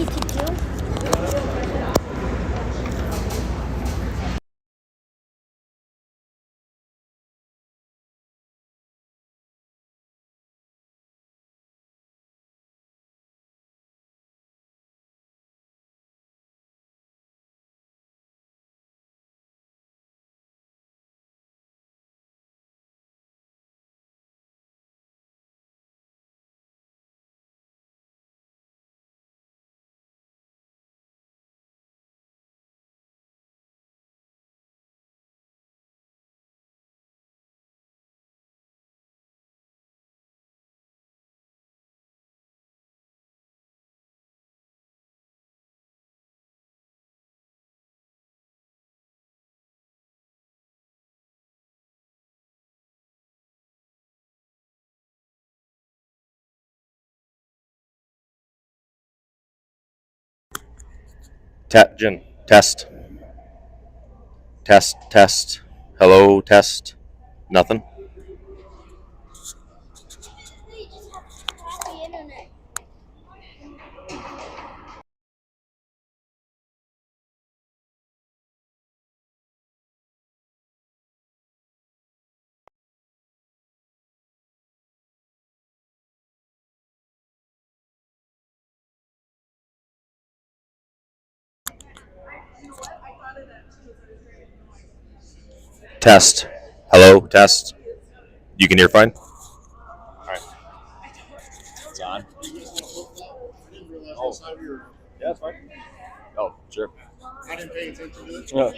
A to do. Jen, test, test, test. Hello, test. Nothing. We just have crappy internet. Test. Hello, test. You can hear fine? All right. It's on. Oh, yeah, it's fine. Oh, sure. I didn't pay attention to it. Yeah.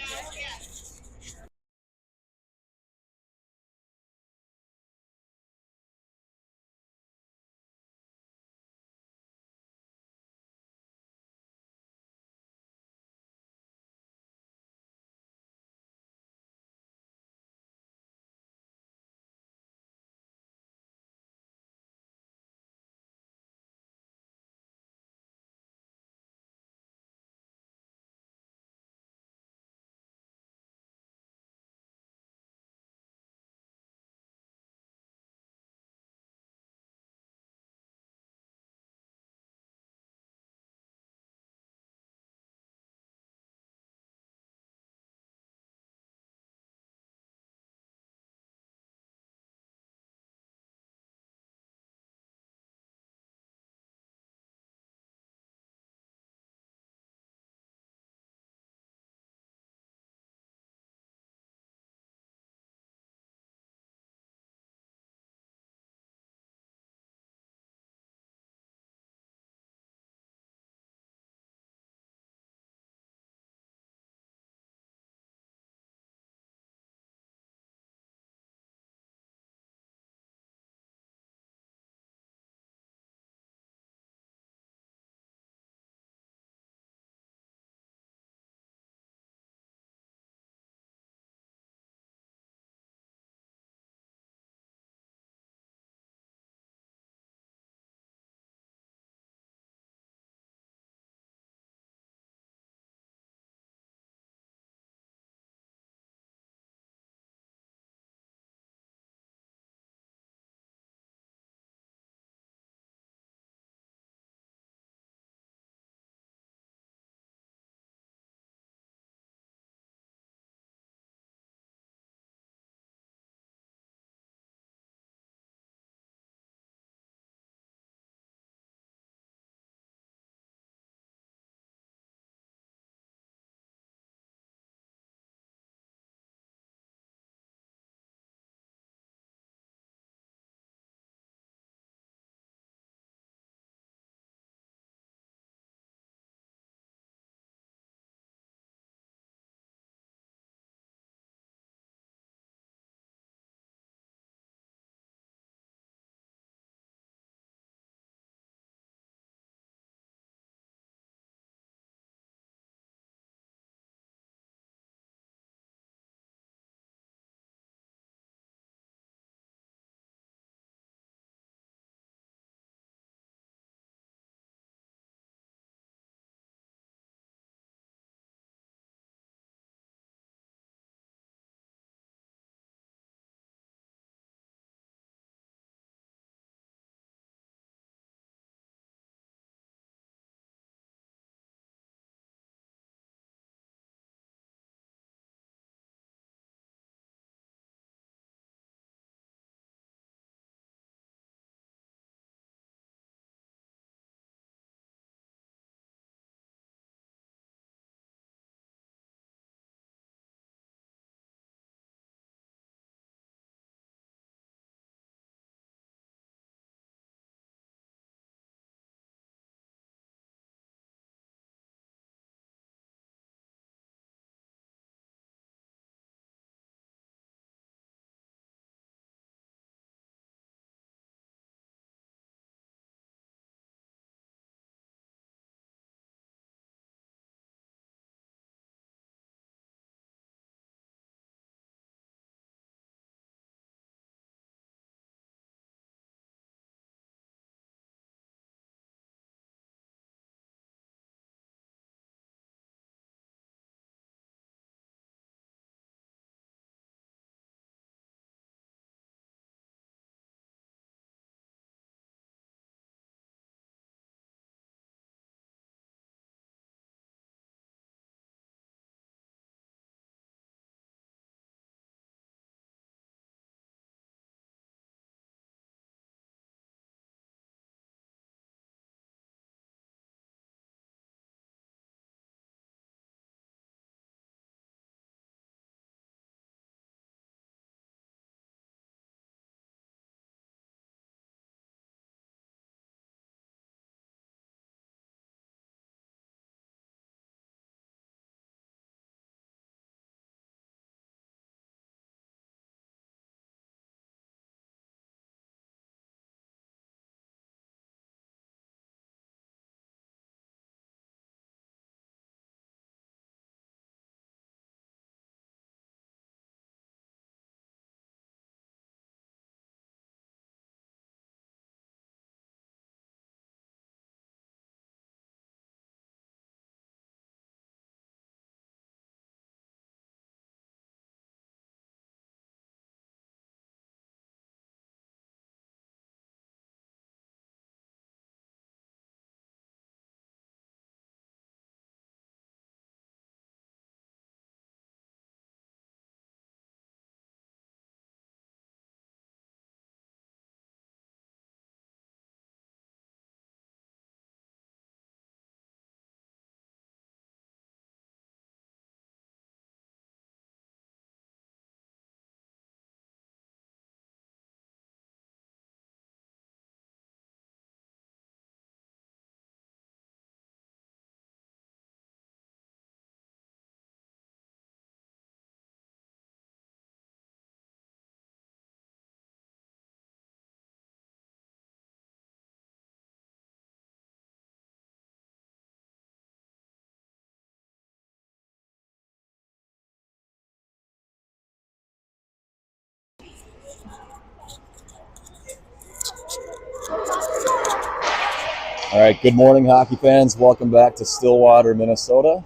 All right, good morning, hockey fans. Welcome back to Stillwater, Minnesota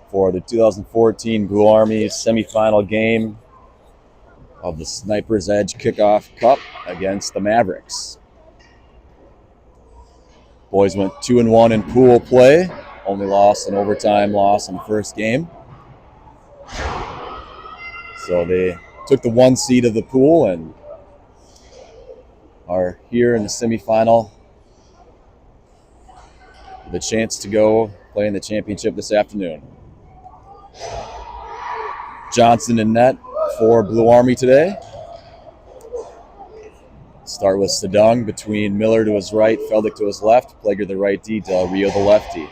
for the 2014 Blue Army semifinal game of the Sniper's Edge Kickoff Cup against the Mavericks. Boys went 2-1 in pool play, only lost an overtime loss in the first game. So they took the 1 seed of the pool and are here in the semifinal with a chance to go play in the championship this afternoon. Johnson in net for Blue Army today. Start with Sedung between Miller to his right, Feldick to his left, Plager the right D, Del Rio the left D.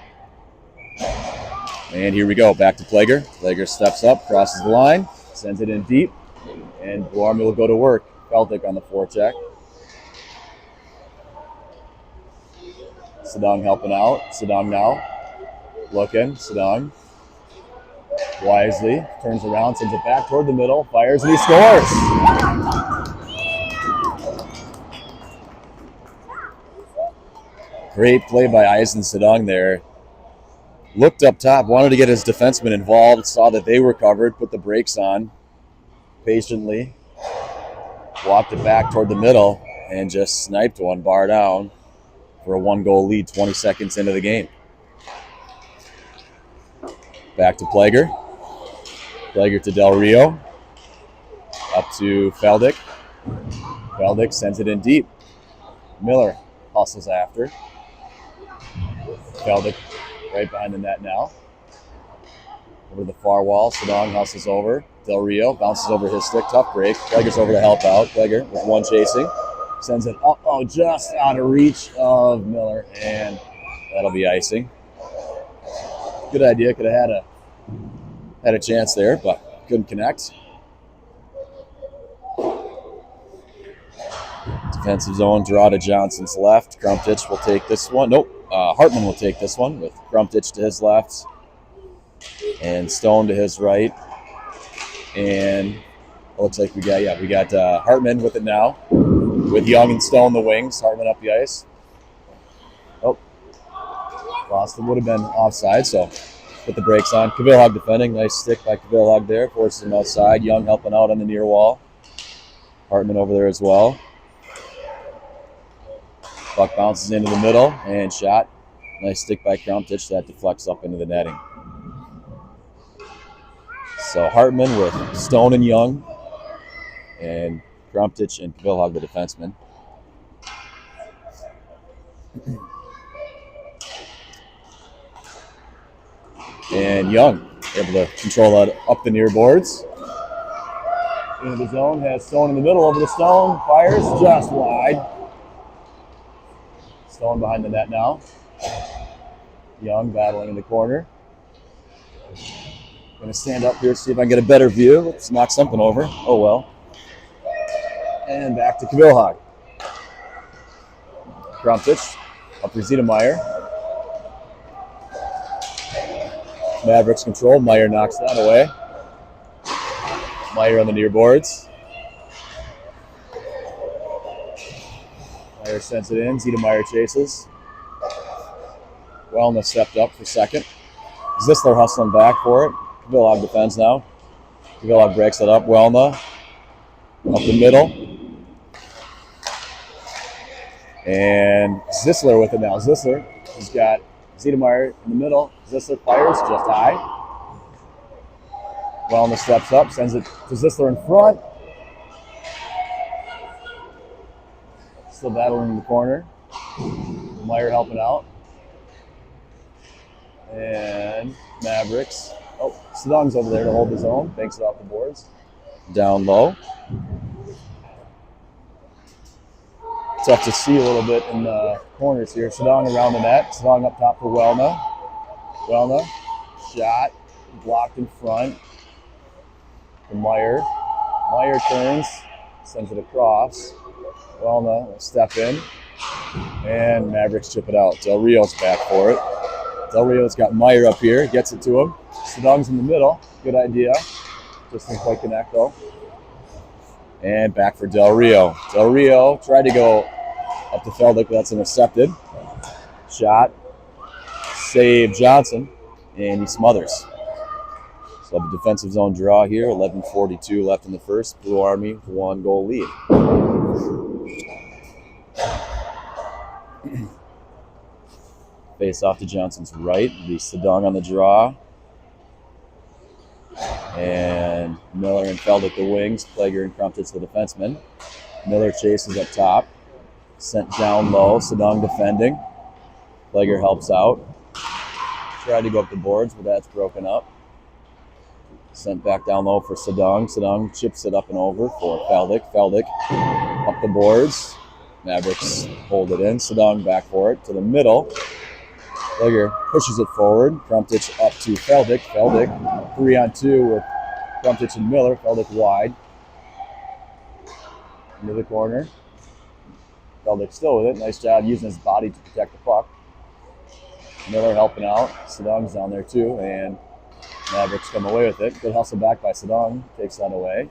And here we go, back to Plager. Plager steps up, crosses the line, sends it in deep, and Blue Army will go to work. Feldick on the forecheck. Sedung helping out. Sedung now looking. Sedung wisely turns around, sends it back toward the middle, fires, and he scores. Great play by Eisen Sedung there. Looked up top, wanted to get his defenseman involved, saw that they were covered, put the brakes on patiently, walked it back toward the middle, and just sniped one bar down for a 1-goal lead 20 seconds into the game. Back to Plager. Plager to Del Rio. Up to Feldick. Feldick sends it in deep. Miller hustles after. Feldick right behind the net now. Over the far wall. Sedung hustles over. Del Rio bounces over his stick. Tough break. Plager's over to help out. Plager with one chasing. Sends it up, just out of reach of Miller, and that'll be icing. Good idea. Could have had a chance there, but couldn't connect. Defensive zone, draw to Johnson's left. Crumptich will take this one. Nope. Hartman will take this one with Crumptich to his left and Stone to his right. And it looks like we got Hartman with it now. With Young and Stone the wings, Hartman up the ice. Oh, lost it. Would have been offside, so put the brakes on. Kavillhag defending. Nice stick by Kavillhag there. Forces him outside. Young helping out on the near wall. Hartman over there as well. Puck bounces into the middle and shot. Nice stick by Crumptich. That deflects up into the netting. So Hartman with Stone and Young and Crumptich and Kavillhag, the defenseman. And Young able to control that up the near boards. Into the zone, has Stone in the middle, over the Stone, fires just wide. Stone behind the net now. Young battling in the corner. Going to stand up here, see if I can get a better view. Let's knock something over. Oh well. And back to Kavillhag. Crumptich up for Ziedemeyer. Mavericks control. Meyer knocks that away. Meyer on the near boards. Meyer sends it in. Ziedemeyer chases. Wellness stepped up for second. Zisler hustling back for it. Kavillhag defends now. Kavillhag breaks it up. Wellna up the middle. And Zisler with it now. Zisler has got Ziedemeyer in the middle. Zisler fires just high. Wellness steps up, sends it to Zisler in front. Still battling in the corner. Meyer helping out. And Mavericks. Oh, Sedung's over there to hold his own. Banks it off the boards. Down low. Tough to see a little bit in the corners here. Sedung around the net. Sedung up top for Wellna. Wellna. Shot. Blocked in front. To Meyer. Meyer turns. Sends it across. Wellna will step in. And Mavericks chip it out. Del Rio's back for it. Del Rio's got Meyer up here. Gets it to him. Sedung's in the middle. Good idea. Just didn't quite connect though. And back for Del Rio. Del Rio tried to go up to Feldick, but that's intercepted. Shot. Save Johnson. And he smothers. So the defensive zone draw here. 11:42 left in the first. Blue Army 1-goal lead. Face off to Johnson's right. The Sedong on the draw. And Miller and Feldick the wings. Plager and Crumptich the defensemen. Miller chases up top. Sent down low. Sedong defending. Plager helps out. Tried to go up the boards, but that's broken up. Sent back down low for Sedong. Sedong chips it up and over for Feldick. Feldick up the boards. Mavericks hold it in. Sedong back for it to the middle. Plager pushes it forward. Crumptich up to Feldick. Feldick 3-on-2 with Crumptich and Miller. Feldick wide. Into the corner. Feldick still with it. Nice job using his body to protect the puck. Miller helping out. Sedong's down there too. And Mavericks come away with it. Good hustle back by Sedong. Takes that away.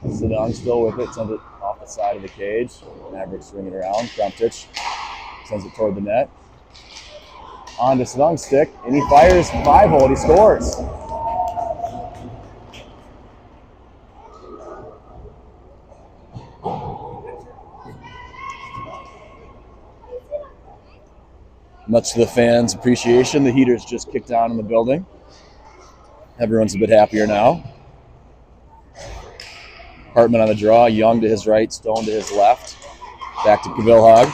Sedong still with it. Sends it off the side of the cage. Mavericks swing it around. Crumptich sends it toward the net. On to Sedong's stick. And he fires 5-hole. He scores. Much to the fans' appreciation, the heaters just kicked on in the building. Everyone's a bit happier now. Hartman on the draw, Young to his right, Stone to his left. Back to Kavillhag.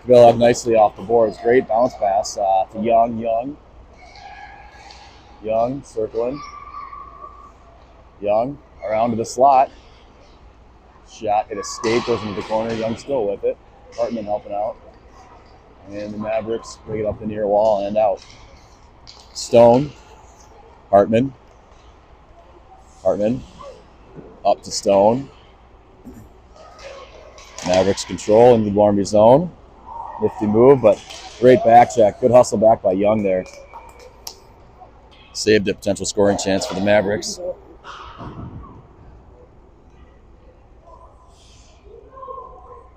Kavillhag nicely off the boards. Great bounce pass to Young. Young circling. Young around to the slot. Shot, it escaped, goes into the corner. Young still with it. Hartman helping out. And the Mavericks bring it up the near wall and out. Stone. Hartman. Up to Stone. Mavericks control in the Blue Army zone. Nifty move, but great back check. Good hustle back by Young there. Saved a potential scoring chance for the Mavericks.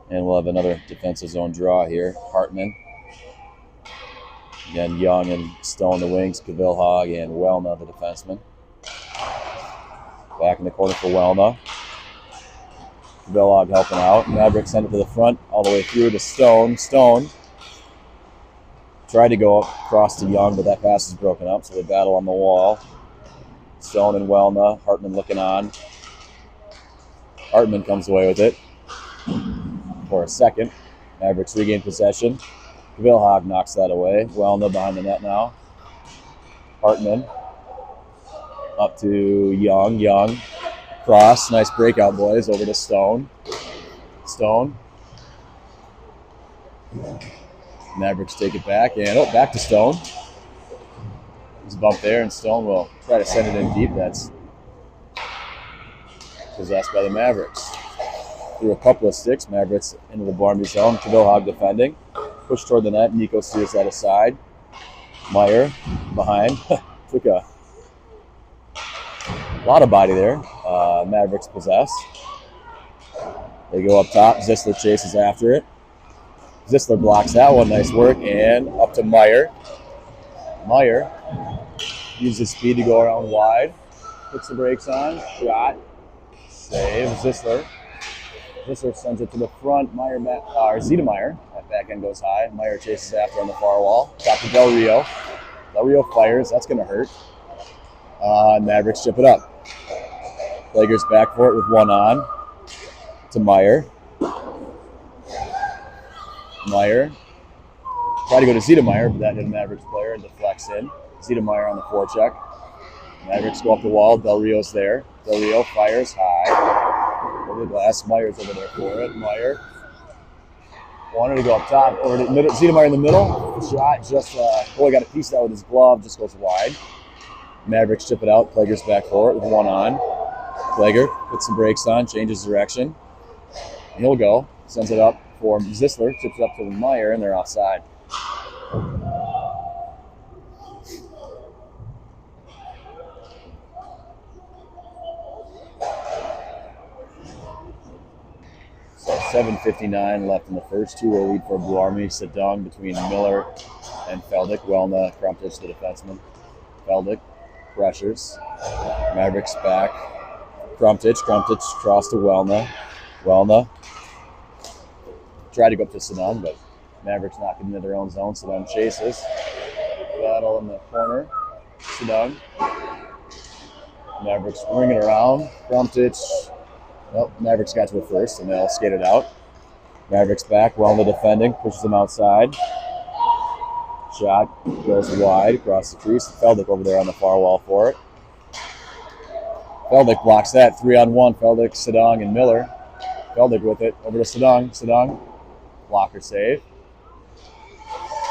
And we'll have another defensive zone draw here. Hartman. Again, Young and Stone the wings. Kavillhag and Welna the defenseman. Back in the corner for Welna. Kavillhag helping out. Mavericks send it to the front all the way through to Stone. Stone tried to go across to Young, but that pass is broken up, so they battle on the wall. Stone and Welna. Hartman looking on. Hartman comes away with it for a second. Mavericks regain possession. Kavillhag knocks that away. Welna behind the net now. Hartman up to Young. Young cross. Nice breakout, boys. Over to Stone. Stone. Mavericks take it back. And back to Stone. There's a bump there, and Stone will try to send it in deep. That's possessed by the Mavericks. Through a couple of sticks, Mavericks into the Blue Army zone. Kavillhag defending. Push toward the net. Nico steers that aside. Meyer behind. Took a lot of body there. Mavericks possess. They go up top. Zisler chases after it. Zisler blocks that one. Nice work. And up to Meyer. Meyer uses speed to go around wide. Puts the brakes on. Shot. Save. Zisler. Zisler sends it to the front. Ziedemeyer. That back end goes high. Meyer chases after on the far wall. Got to Del Rio. Del Rio fires. That's going to hurt. Mavericks chip it up. Plager's back for it with one on. To Meyer. Meyer. Try to go to Ziedemeyer, but that hit a Mavericks player and deflects in. Ziedemeyer on the forecheck. Mavericks go up the wall. Del Rio's there. Del Rio fires high. Over the glass. Meyer's over there for it. Meyer wanted to go up top. Over to Ziedemeyer in the middle. Shot just, got a piece of that with his glove. Just goes wide. Mavericks chip it out. Plager's back for it with one on. Plager puts some brakes on, changes direction. He'll go. Sends it up for Zisler. Tips it up to Meyer, and they're offside. 7:59 left in the first. 2-0 lead for Blue Army. Sedung between Miller and Feldick. Welna, Crumptich, the defenseman. Feldick pressures. Mavericks back. Crumptich across to Welna. Welna tried to go up to Sedung, but Mavericks knocking into their own zone. Sedung chases. Battle in the corner. Sedung. Mavericks ring it around. Crumptich. Well, Mavericks got to it first, and they'll skate it out. Mavericks back. Welna defending. Pushes them outside. Shot goes wide across the crease. Feldick over there on the far wall for it. Feldick blocks that. 3-on-1. Feldick, Sedung, and Miller. Feldick with it. Over to Sedung. Sedung. Blocker save.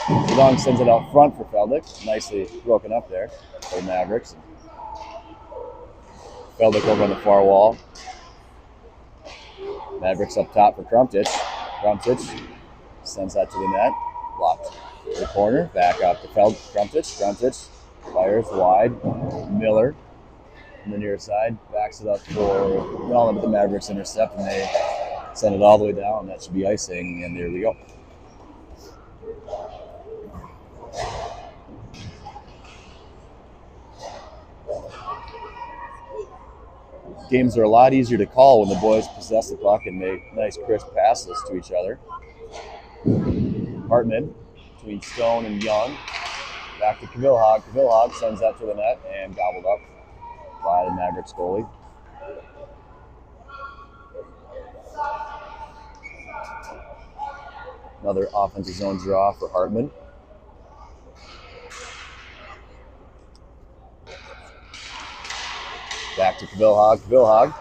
Sedung sends it out front for Feldick. Nicely broken up there for the Mavericks. Feldick over on the far wall. Mavericks up top for Crumptich. Crumptich sends that to the net. Blocked to the corner. Back out to Crumptich. Crumptich fires wide. Miller on the near side. Backs it up for Welna, but the Mavericks intercept and they send it all the way down. That should be icing, and there we go. Games are a lot easier to call when the boys possess the puck and make nice crisp passes to each other. Hartman between Stone and Young. Back to Kavillhag. Kavillhag sends that to the net and gobbled up by the Mavericks goalie. Another offensive zone draw for Hartman. Back to Kavillhag. Kavillhag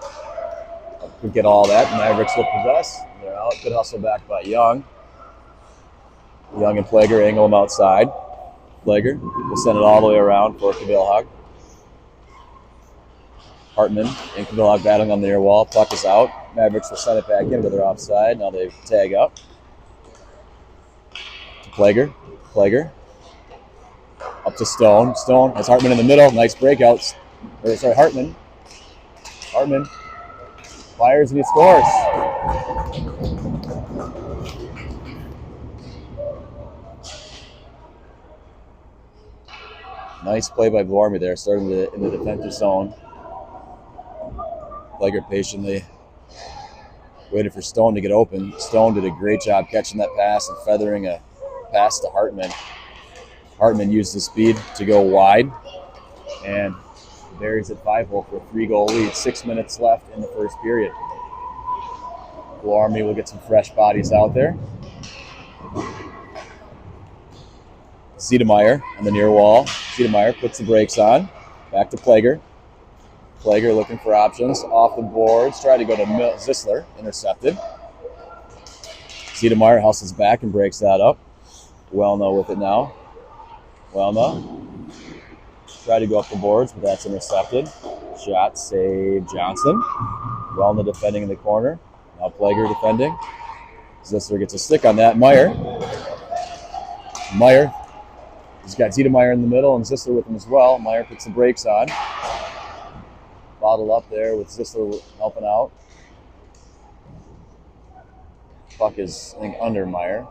could get all that. Mavericks will possess. They're out. Good hustle back by Young. Young and Plager angle them outside. Plager will send it all the way around for Kavillhag. Hartman and Kavillhag battling on the near wall. Puck is out. Mavericks will send it back into their offside. Now they tag up. To Plager. Plager. Up to Stone. Stone has Hartman in the middle. Nice breakouts. Hartman. Hartman fires and he scores. Nice play by Blue Army there, starting in the defensive zone. Plager patiently waited for Stone to get open. Stone did a great job catching that pass and feathering a pass to Hartman. Hartman used his speed to go wide and buries at 5-hole for a 3-goal lead. 6 minutes left in the first period. Blue Army will get some fresh bodies out there. Ziedemeyer on the near wall. Ziedemeyer puts the brakes on. Back to Plager. Plager looking for options. Off the boards. Tried to go to Zisler. Intercepted. Ziedemeyer hustles back and breaks that up. Welna with it now. Welna. Tried to go up the boards, but that's intercepted. Shot, save, Johnson. Welna defending in the corner. Now Plager defending. Zisler gets a stick on that. Meyer. He's got Ziedemeyer in the middle and Zisler with him as well. Meyer puts the brakes on. Bottle up there with Zisler helping out. Puck is, I think, under Meyer.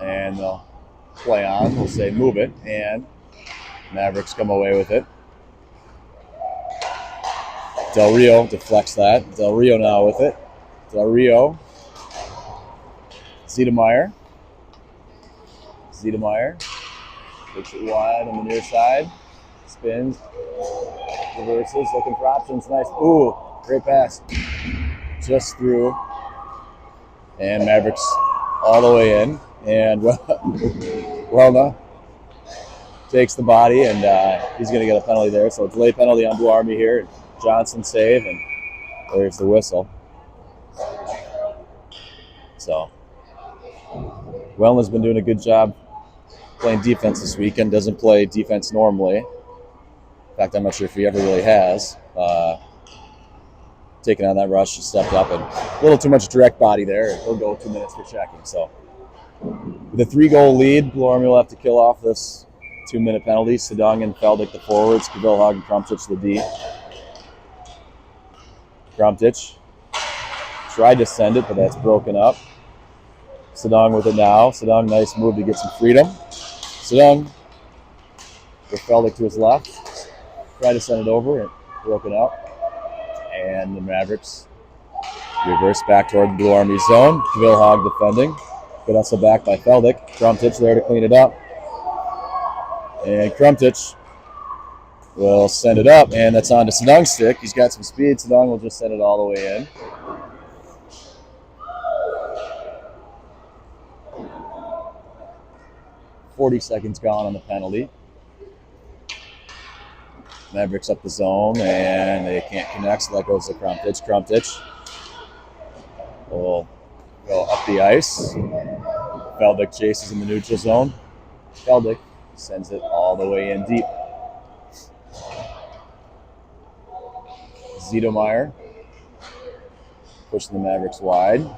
And they'll play on. We'll say move it. And Mavericks come away with it. Del Rio deflects that. Del Rio now with it. Del Rio. Ziedemeyer. Takes it wide on the near side. Spins. Reverses. Looking for options. Nice. Ooh, great pass. Just through. And Mavericks all the way in. And Welna takes the body, and he's going to get a penalty there. So delay penalty on Blue Army here. Johnson save, and there's the whistle. So Welna's been doing a good job playing defense this weekend. Doesn't play defense normally. In fact, I'm not sure if he ever really has. Taking on that rush, he stepped up, and a little too much direct body there. He'll go 2 minutes for checking. So with a 3-goal lead, Blue Army will have to kill off this 2-minute penalty. Sedung and Feldick the forwards, Kavillhag and Crumptich the D. Crumptich tried to send it, but that's broken up. Sedong with it now. Sedong, nice move to get some freedom. Sedong with Feldick to his left. Tried to send it over, and broken up. And the Mavericks reverse back toward the Blue Army zone. Vilhag defending. Good hustle back by Feldick. Krumtich there to clean it up. And Krumtich will send it up, and that's on to Sedong's stick. He's got some speed. Sedong will just send it all the way in. .40 seconds gone on the penalty. Mavericks up the zone, and they can't connect, so that goes to Krumtich. Krumtich will go up the ice. Feldick chases in the neutral zone. Feldick sends it all the way in deep. Ziedemeyer pushing the Mavericks wide.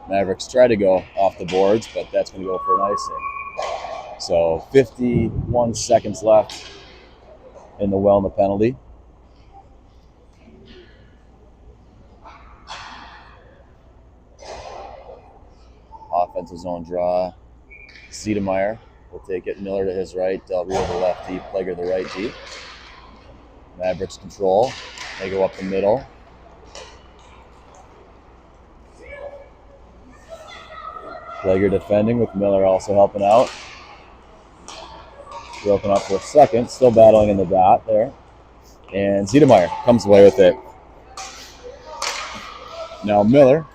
Mavericks try to go off the boards, but that's going to go for an icing. So 51 seconds left in the Wellna penalty. Offensive zone draw. Ziedemeyer will take it. Miller to his right. Del Rio to the left deep. Plager the right deep. Mavericks control. They go up the middle. Plager defending with Miller also helping out. Broken up for a second. Still battling in the dot there. And Ziedemeyer comes away with it. Now Miller.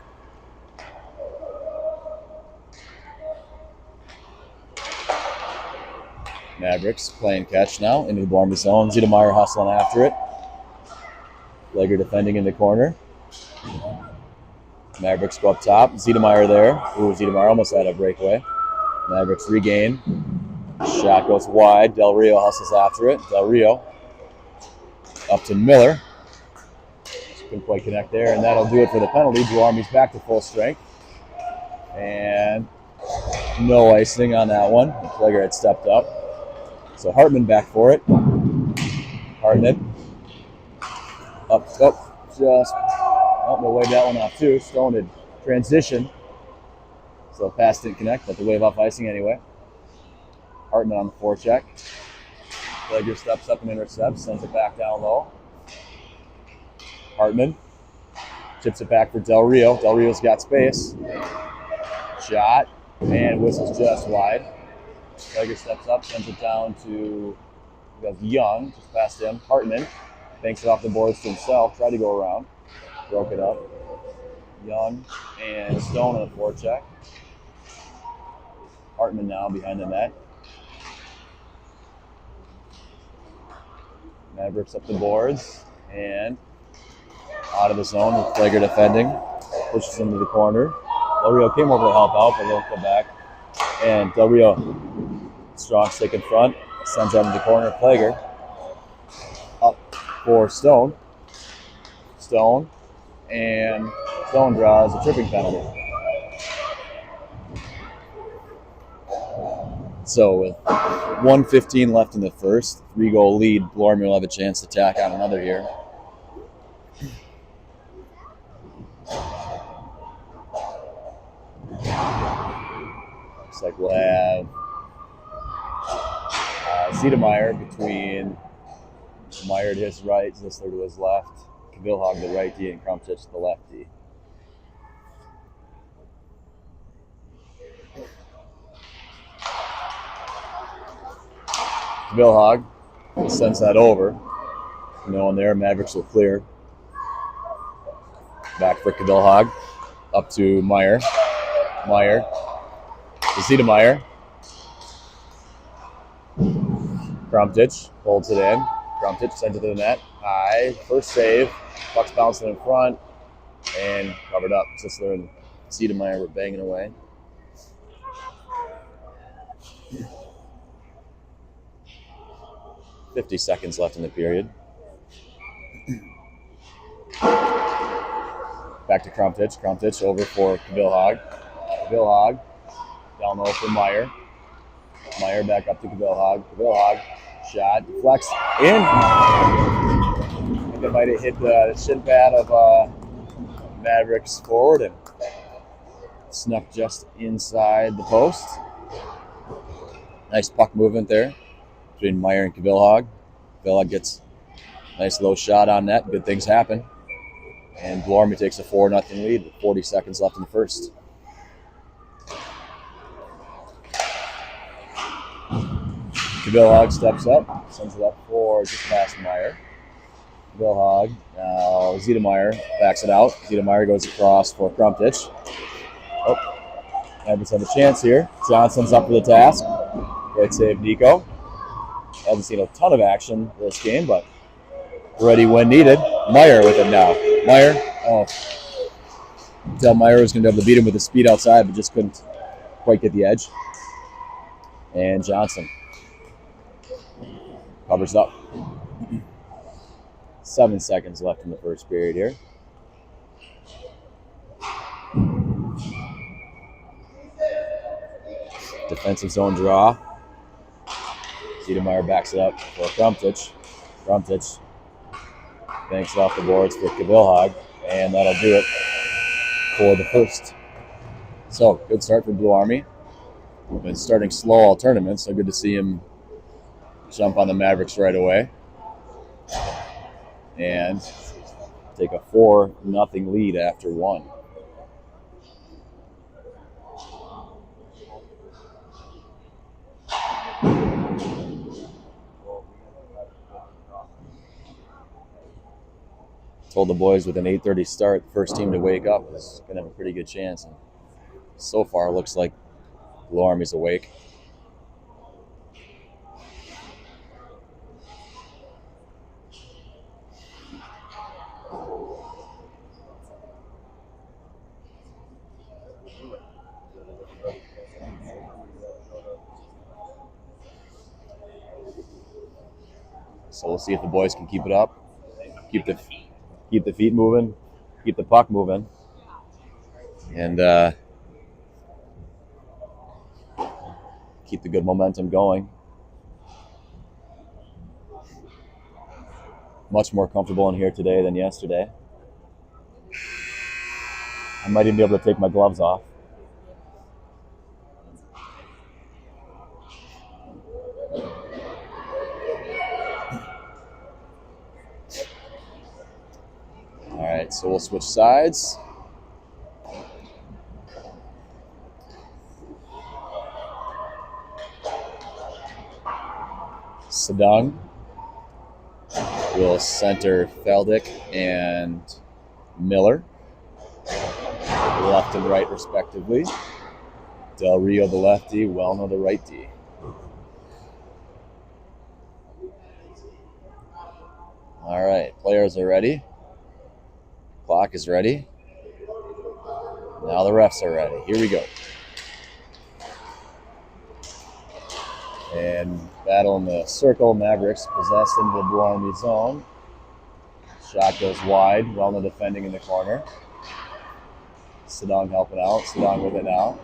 Mavericks playing catch now into the Blue Army zone. Ziedemeyer hustling after it. Plager defending in the corner. Mavericks go up top. Ziedemeyer there. Ooh, Ziedemeyer almost had a breakaway. Mavericks regain. Shot goes wide. Del Rio hustles after it. Del Rio up to Miller. Couldn't quite connect there, and that'll do it for the penalty. Blue Army's back to full strength. And no icing on that one. Plager had stepped up. So Hartman back for it. Hartman. Just we'll wave that one off too. Stone had transition. So pass didn't connect, but the wave off icing anyway. Hartman on the forecheck. Plager steps up and intercepts, sends it back down low. Hartman chips it back for Del Rio. Del Rio's got space. Shot, and whistles just wide. Plager steps up, sends it down to Young, just past him. Hartman banks it off the boards to himself, tried to go around, broke it up. Young and Stone on the forecheck. Hartman now behind the net. Mavericks up the boards and out of the zone with Plager defending. Pushes into the corner. Del Rio came over to help out, but they'll come back. And Del Rio, strong stick in front, sends out into the corner. Plager up for Stone. Stone, and Stone draws a tripping penalty. So with 1:15 left in the first, 3-goal lead, Blue Army will have a chance to tack on another here. Looks like we'll have Ziedemeyer between Meyer to his right, Zisler to his left, Vilhag the right D, and Krumtich to the left D. Vilhag sends that over. No one there. Mavericks will clear. Back for Vilhag. Up to Meyer. Meyer to Ziedemeyer. Krumtich holds it in. Krumtich sends it to the net. High. First save. Puck's bouncing in front. And covered up. Sisler and Ziedemeyer were banging away. .50 seconds left in the period. Back to Krumtich. Krumtich over for Vilhag. Vilhag down low for Meyer. Meyer back up to Vilhag. Vilhag shot, deflects in. I think it might have hit the shin pad of Mavericks forward and snuck just inside the post. Nice puck movement there between Meyer and Kavilhag. Kavilhag gets a nice low shot on net. Good things happen. And Blue Army takes a 4-0 lead with 40 seconds left in the first. Kavilhag steps up, sends it up for just past Meyer. Kavilhag, now Ziedemeyer backs it out. Ziedemeyer goes across for Krumptich. Oh, Mavericks have a chance here. Johnson's up for the task. Great save, Nico. Haven't seen a ton of action this game, but ready when needed. Meyer with it now. Meyer, tell Meyer was going to be able to beat him with his speed outside, but just couldn't quite get the edge. And Johnson covers up. 7 seconds left in the first period here. Defensive zone draw. Ziedemeyer backs it up for Krumptich. Krumptich banks it off the boards for Kavilhag, and that'll do it for the first. So, good start for Blue Army. We've been starting slow all tournament, so good to see him jump on the Mavericks right away and take a 4-0 lead after one. Told the boys with an 8:30 start, the first team to wake up is going to have a pretty good chance. And so far, it looks like Blue Army's awake. So we'll see if the boys can keep it up, keep the feet moving, keep the puck moving, and keep the good momentum going. Much more comfortable in here today than yesterday. I might even be able to take my gloves off. All right, so we'll switch sides. Sedung will center Feldick and Miller, left and right respectively. Del Rio the lefty, Wellner the right D. All right, players are ready. Clock is ready. Now the refs are ready. Here we go. And battle in the circle. Mavericks possessed into the Blue Army zone. Shot goes wide. Wellner defending in the corner. Sedung helping out. Sedung with it now.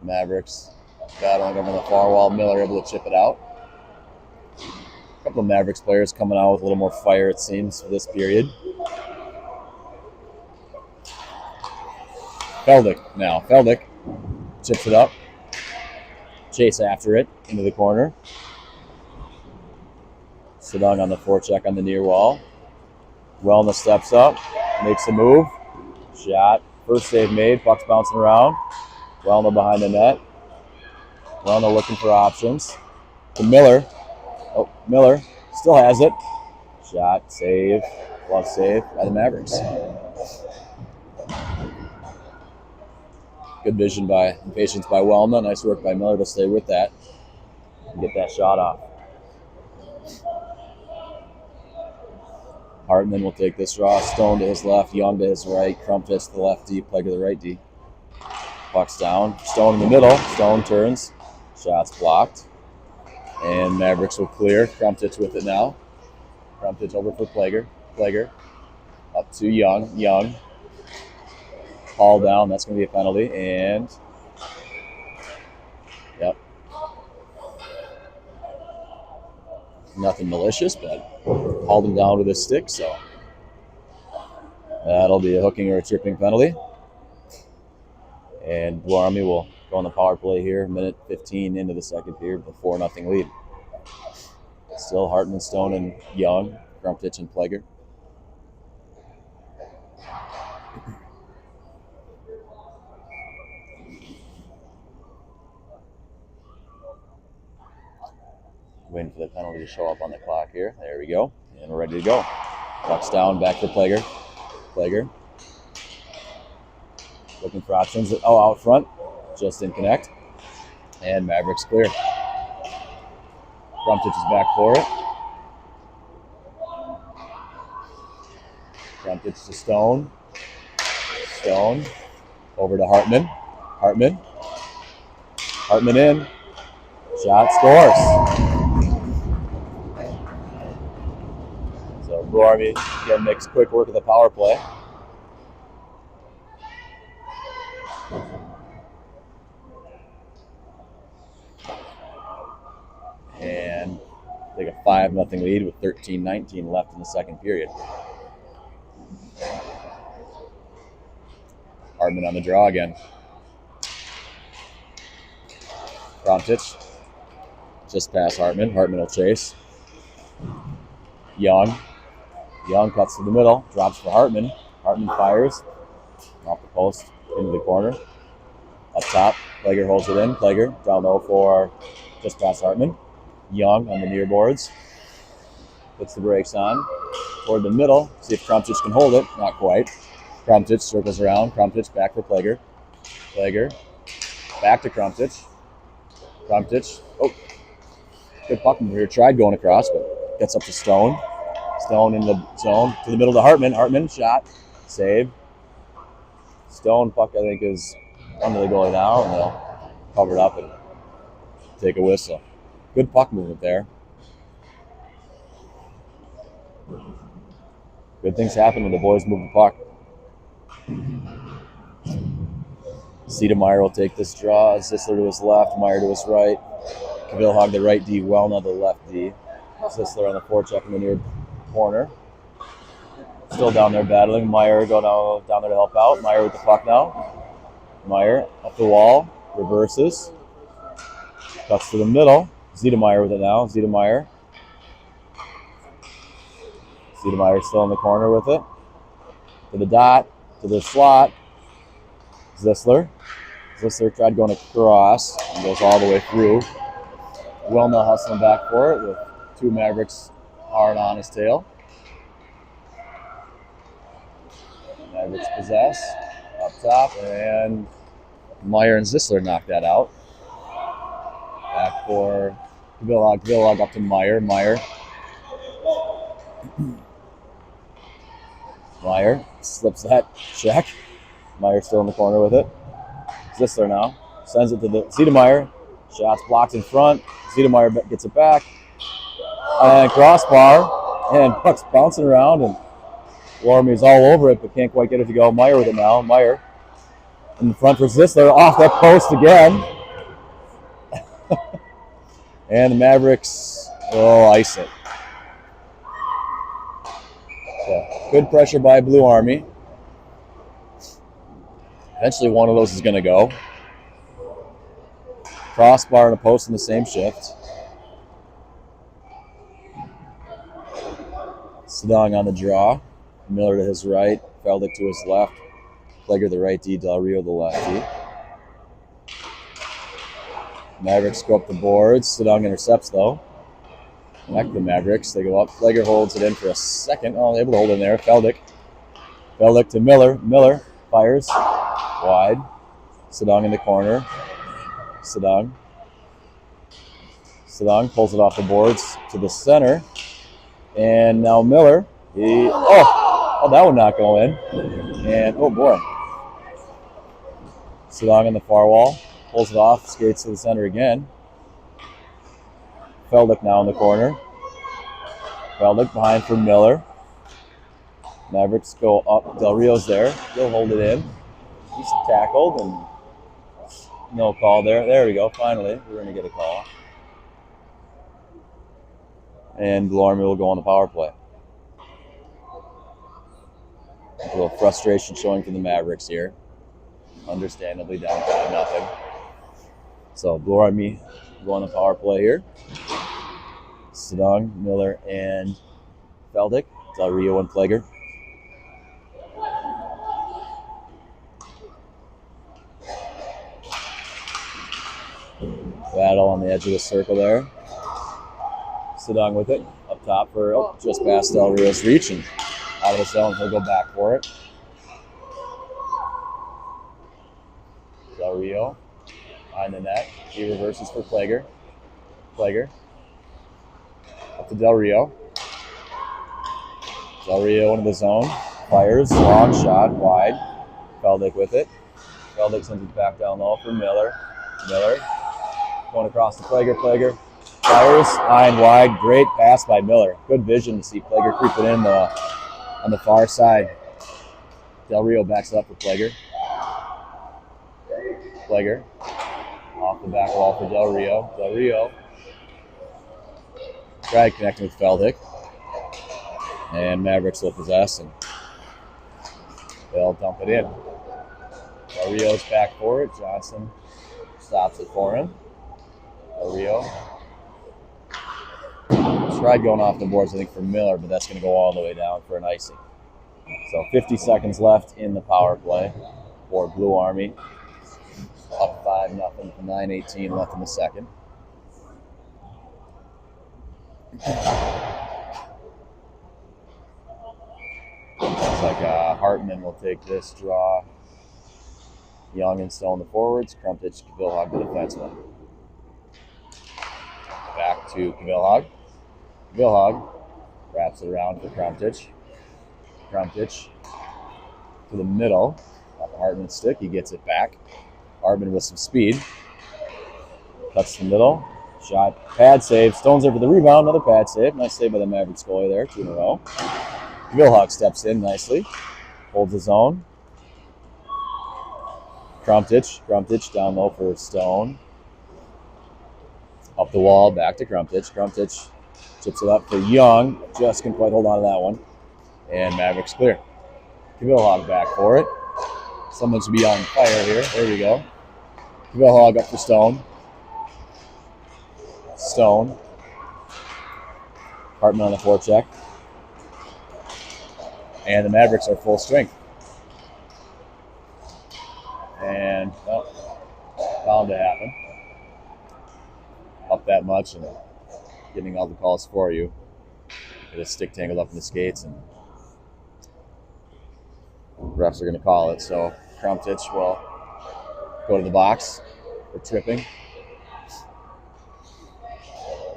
Mavericks battling over the far wall. Miller able to chip it out. A couple of Mavericks players coming out with a little more fire, it seems, for this period. Feldick now. Feldick chips it up. Chase after it into the corner. Sedung on the forecheck on the near wall. Wellner steps up, makes a move. Shot. First save made. Puck's bouncing around. Wellner behind the net. Wellner looking for options. To Miller. Oh, Miller still has it. Shot, save, glove save by the Mavericks. Good vision and patience by Wellner. Nice work by Miller to stay with that and get that shot off. Hartman will take this draw. Stone to his left, Young to his right, Krumptich to the left D, Plague to the right D. Puck's down. Stone in the middle. Stone turns. Shots blocked. And Mavericks will clear. Krumptich with it now. Krumptich over for Plager. Plager up to Young. Young. Haul down. That's going to be a penalty. And yep. Nothing malicious, but hauled him down with his stick, so that'll be a hooking or a tripping penalty. And Blue Army will go on the power play here, minute 15 into the second period with a 4-0 lead. Still Hartman, Stone, and Young, Crumptich, and Pleger. Waiting for the penalty to show up on the clock here. There we go. And we're ready to go. Puck's down, back for Pleger. Pleger. Looking for options. Oh, out front. Just didn't connect. And Mavericks clear. Crumptich is back for it. Crumptich to Stone. Stone. Over to Hartman. Hartman. Hartman in. Shot scores. So Blue Army again makes quick work of the power play. And take a 5-0 lead with 13-19 left in the second period. Hartman on the draw again. Crumptich just past Hartman. Hartman will chase. Young. Young cuts to the middle, drops for Hartman. Hartman fires off the post into the corner. Up top, Pleger holds it in. Pleger down low for just past Hartman. Young on the near boards. Puts the brakes on. Toward the middle, see if Crumptich can hold it. Not quite. Crumptich circles around. Crumptich back for Pleger. Pleger back to Crumptich. Crumptich. Oh, good puck move here. Tried going across, but gets up to Stone. Stone in the zone to the middle to Hartman. Hartman shot, save. Stone puck I think is under the goalie now, and they'll cover it up and take a whistle. Good puck movement there. Good things happen when the boys move the puck. Siedemeyer will take this draw. Zisler to his left, Meyer to his right. Cavilhog the right D, Wellna the left D. Zisler on the forecheck in the near corner. Still down there battling. Meyer down there to help out. Meyer with the puck now. Meyer up the wall, reverses. Cuts to the middle. Ziedemeyer with it now. Ziedemeyer still in the corner with it. To the dot, to the slot. Zisler tried going across and goes all the way through. Wellna hustling back for it with two Mavericks hard on his tail. Mavericks possess up top, and Meyer and Zisler knock that out. Back for Cavilhog. Cavilhog up to Meyer. Meyer slips that check. Meyer still in the corner with it. Zisler now sends it to the Ziedemeyer. Shots blocked in front. Ziedemeyer gets it back. And crossbar. And puck's bouncing around, and Warmy's all over it, but can't quite get it to go. Meyer with it now. Meyer in the front for Zisler. Off that post again. And the Mavericks will ice it. So, good pressure by Blue Army. Eventually one of those is going to go. Crossbar and a post in the same shift. Sedong on the draw. Miller to his right. Feldick to his left. Pleger the right D. Del Rio the left D. Mavericks go up the boards. Sedong intercepts though. Back to the Mavericks. They go up. Pleger holds it in for a second. Oh, able to hold it in there. Feldick to Miller. Miller fires. Wide. Sedong in the corner. Sedong pulls it off the boards to the center. And now Miller. Oh, that would not go in. And, oh boy. Sedong on the far wall. Pulls it off. Skates to the center again. Feldick now in the corner. Feldick behind for Miller. Mavericks go up. Del Rio's there. He'll hold it in. He's tackled and no call there. There we go. Finally, we're going to get a call. And Blue Army will go on the power play. A little frustration showing from the Mavericks here. Understandably down 5-0. So Blue Army go on the power play here. Sedung, Miller, and Feldick. Del Rio and Plager. Battle on the edge of the circle there. Sedung with it. Up top for just past Del Rio's reach and out of the zone. He'll go back for it. Del Rio on the net. He reverses for Plager. Plager. Up to Del Rio. Del Rio into the zone. Fires. Long shot. Wide. Feldick with it. Feldick sends it back down low for Miller. Miller. Going across to Plager. Plager. Fires. High and wide. Great pass by Miller. Good vision to see Plager creeping in on the far side. Del Rio backs it up for Plager. Plager. Off the back wall for Del Rio. Del Rio. Tried connecting with Feldick. And Mavericks will possess and they'll dump it in. Del Rio's back for it. Johnson stops it for him. Del Rio. Tried going off the boards, I think, for Miller, but that's going to go all the way down for an icing. So 50 seconds left in the power play for Blue Army. Up 5-0 with 9:18 left in the second. Looks like Hartman will take this draw. Young and Stone the forwards. Crumptich, Kvilhag the defenseman. Back to Kvilhag. Kvilhag wraps it around for Crumptich. Crumptich to the middle. Off of Hartman's stick. He gets it back. Hartman with some speed. Cuts the middle. Shot. Pad save. Stone's there for the rebound. Another pad save. Nice save by the Mavericks goalie there. 2 in a row. Kvilhag steps in nicely. Holds his own. Crumptich down low for Stone. Up the wall. Back to Crumptich. Crumptich chips it up for Young. Just couldn't quite hold on to that one. And Mavericks clear. Kvilhag back for it. Someone should be on fire here. There we go. Kvilhag up for Stone. Stone. Hartman on the forecheck. And the Mavericks are full strength. And bound to happen. Up that much and getting all the calls for you. Get a stick tangled up in the skates and refs are going to call it. So Crumptich will go to the box for tripping.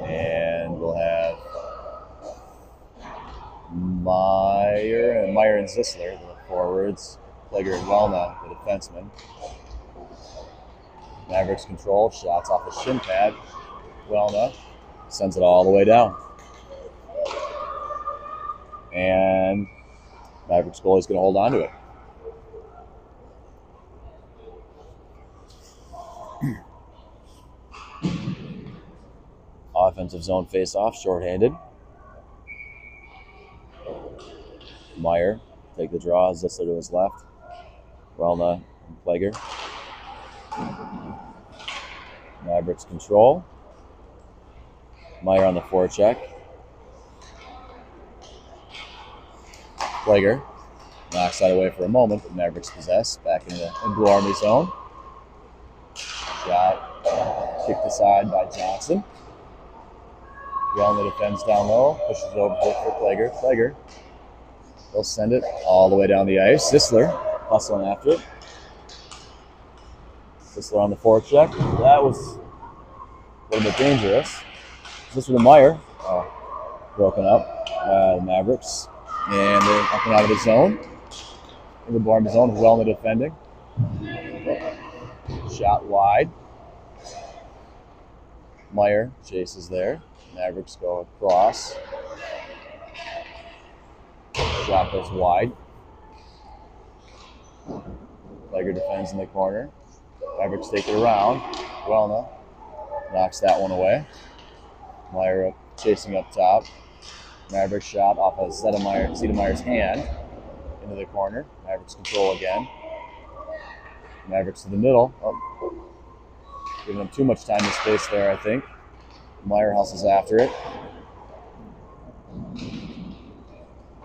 And we'll have Meyer and Zisler, the forwards. Plager and Wellna, the defenseman. Mavericks control. Shots off a shin pad. Wellna sends it all the way down. And Mavericks goalie's going to hold on to it. Offensive zone face-off, shorthanded. Meyer take the draw. Zisler to his left. Wellna and Plager. Mavericks control. Meyer on the forecheck. Plager knocks that away for a moment, but Mavericks possess. Back in Blue Army zone. Shot kicked aside by Johnson. Wellna defends down low. Pushes it over for Plager. Plager. They'll send it all the way down the ice. Zisler hustling after it. Zisler on the forecheck. That was a little bit dangerous. Zisler to Meyer. Broken up. The Mavericks. And they're up and out of the zone. In the Blue zone. Wellna defending. Shot wide. Meyer chases there. Mavericks go across. Shot goes wide. Plager defends in the corner. Mavericks take it around. Wellna knocks that one away. Meyer chasing up top. Mavericks shot off of Sedemeyer's hand into the corner. Mavericks control again. Mavericks to the middle. Oh, giving them too much time and space there, I think. Meyer hustles after it.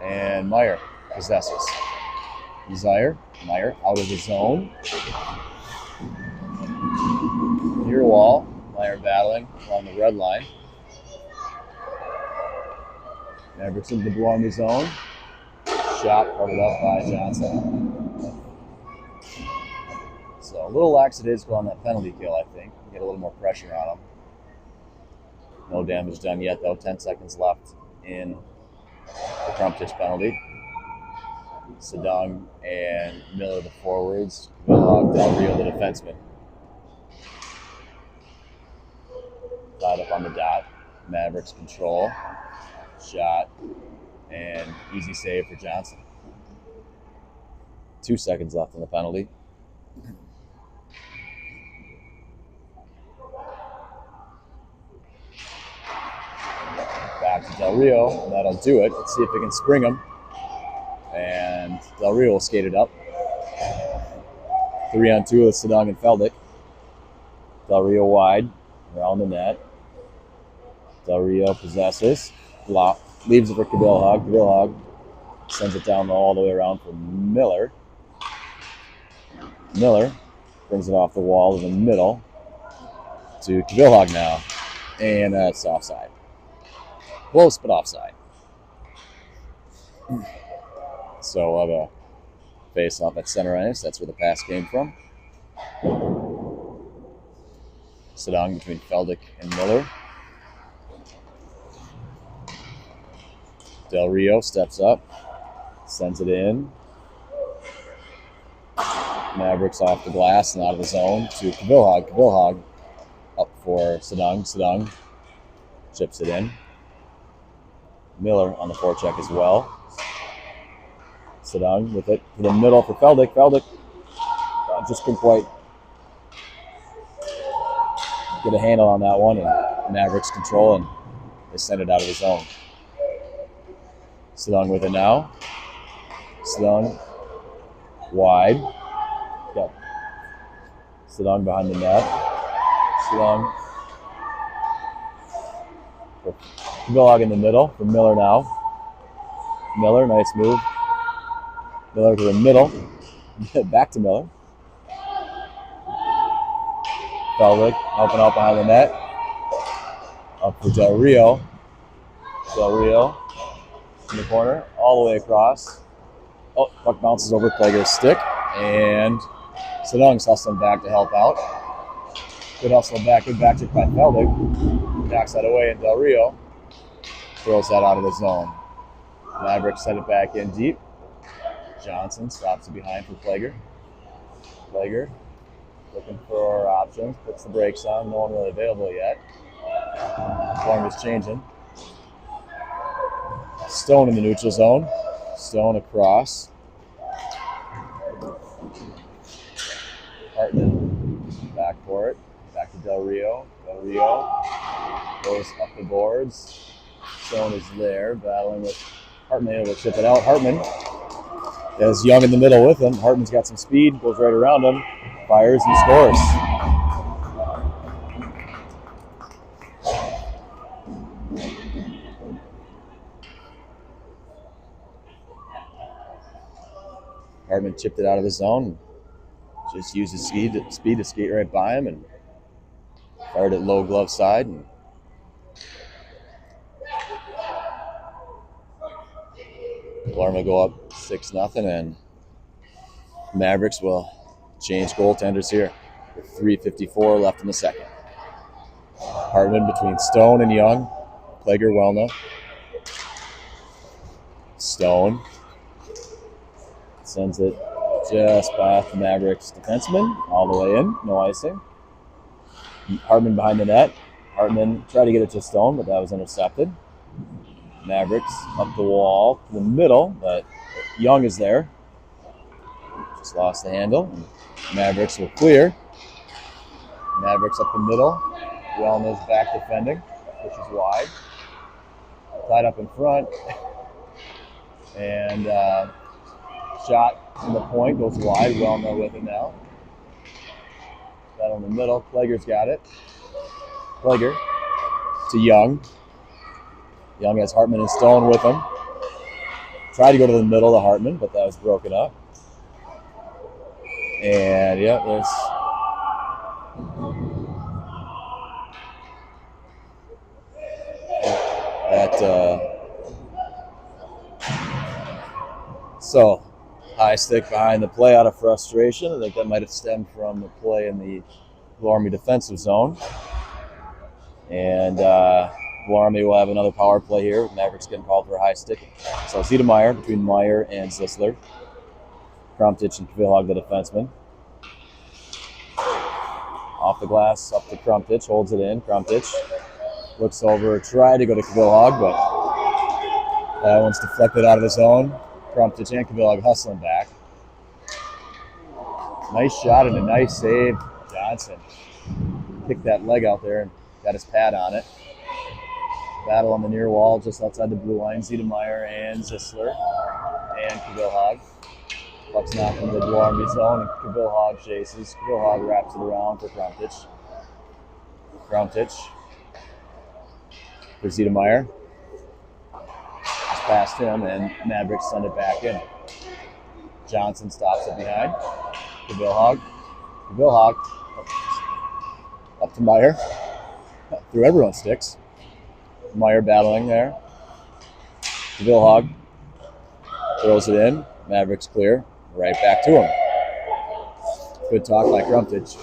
And Meyer possesses. Meyer out of the zone. Near wall. Meyer battling along the red line. Mavericks into the blue zone. Shot covered up by Johnson. So a little lackadaisical on that penalty kill, I think. Get a little more pressure on him. No damage done yet, though. 10 seconds left in the Crumptich penalty. Sedung and Miller the forwards. Del Rio the defenseman. Tied up on the dot. Mavericks control. Shot. And easy save for Johnson. 2 seconds left in the penalty. Back to Del Rio, and that'll do it. Let's see if we can spring him. And Del Rio will skate it up. 3-on-2 with Sedung and Feldick. Del Rio wide, around the net. Del Rio possesses. Leaves it for Cabilhog. Cabilhog sends it down all the way around for Miller. Miller brings it off the wall in the middle to Cabilhog now. And that's offside. Close, but offside. So we'll have a face-off at center ice. That's where the pass came from. Sedung between Feldick and Miller. Del Rio steps up, sends it in. Mavericks off the glass and out of the zone to Cabilhog. Cabilhog up for Sedung. Sedung chips it in. Miller on the forecheck as well. Sedung with it to the middle for Feldick. Feldick just couldn't quite get a handle on that one, and Mavericks control, and they send it out of the zone. Sedung with it now. Sedung wide. Yep. Sedung behind the net. Sedung. Cabilhog in the middle for Miller now. Miller, nice move. Miller to the middle. Back to Miller. Feldick helping out behind the net. Up for Del Rio. Del Rio in the corner, all the way across. Oh, puck bounces over Plager's stick, and Sedung's hustling back to help out. Good hustle back, good back check by Feldick. Knocks that away, and Del Rio throws that out of the zone. Mavericks set it back in deep. Johnson stops it behind for Plager. Plager looking for options, puts the brakes on. No one really available yet. Form is changing. Stone in the neutral zone. Stone across. Hartman back for it. Back to Del Rio. Del Rio goes up the boards. Stone is there, battling with Hartman, able to chip it out. Hartman has Young in the middle with him. Hartman's got some speed, goes right around him, fires and scores. Hartman chipped it out of the zone. Just used his speed to skate right by him and fired it low glove side. And Alarm will go up 6-0, and Mavericks will change goaltenders here with 3:54 left in the second. Hartman between Stone and Young. Plager Welna. Stone sends it just past the Mavericks defenseman, all the way in, no icing. Hartman behind the net. Hartman tried to get it to Stone, but that was intercepted. Mavericks up the wall to the middle, but Young is there. Just lost the handle. Mavericks will clear. Mavericks up the middle. Wellna's back defending, which is wide. tied up in front. And shot from the point goes wide. Well know with it now. Battle in the middle. Plager's got it. Plager to Young. Young has Hartman and Stone with him. Tried to go to the middle to Hartman, but that was broken up. And yeah, there's so high stick behind the play out of frustration. I think that might have stemmed from the play in the Blue Army defensive zone. And Blue Army will have another power play here. Mavericks getting called for a high stick. So Ziedemeyer between Meyer and Zisler. Krumtich and Kvilhag, the defenseman. Off the glass, up to Krumtich, holds it in. Krumtich looks over, tried to go to Kvilhag, but that one's deflected out of the zone. Krumtich and Kvilhag hustling back. Nice shot and a nice save. Johnson kicked that leg out there and got his pad on it. Battle on the near wall just outside the blue line. Ziedemeyer and Zisler and Kvilhag. Puck's knocked into the Blue Army zone, and Kvilhag chases. Kvilhag wraps it around for Krumtich. Krumtich for Ziedemeyer. Just past him, and Mavericks send it back in. Johnson stops it behind. Kvilhag. Kvilhag up to Meyer. Through everyone's sticks. Meyer battling there. Kvilhag throws it in. Mavericks clear. Right back to him. Good talk by Krumtich.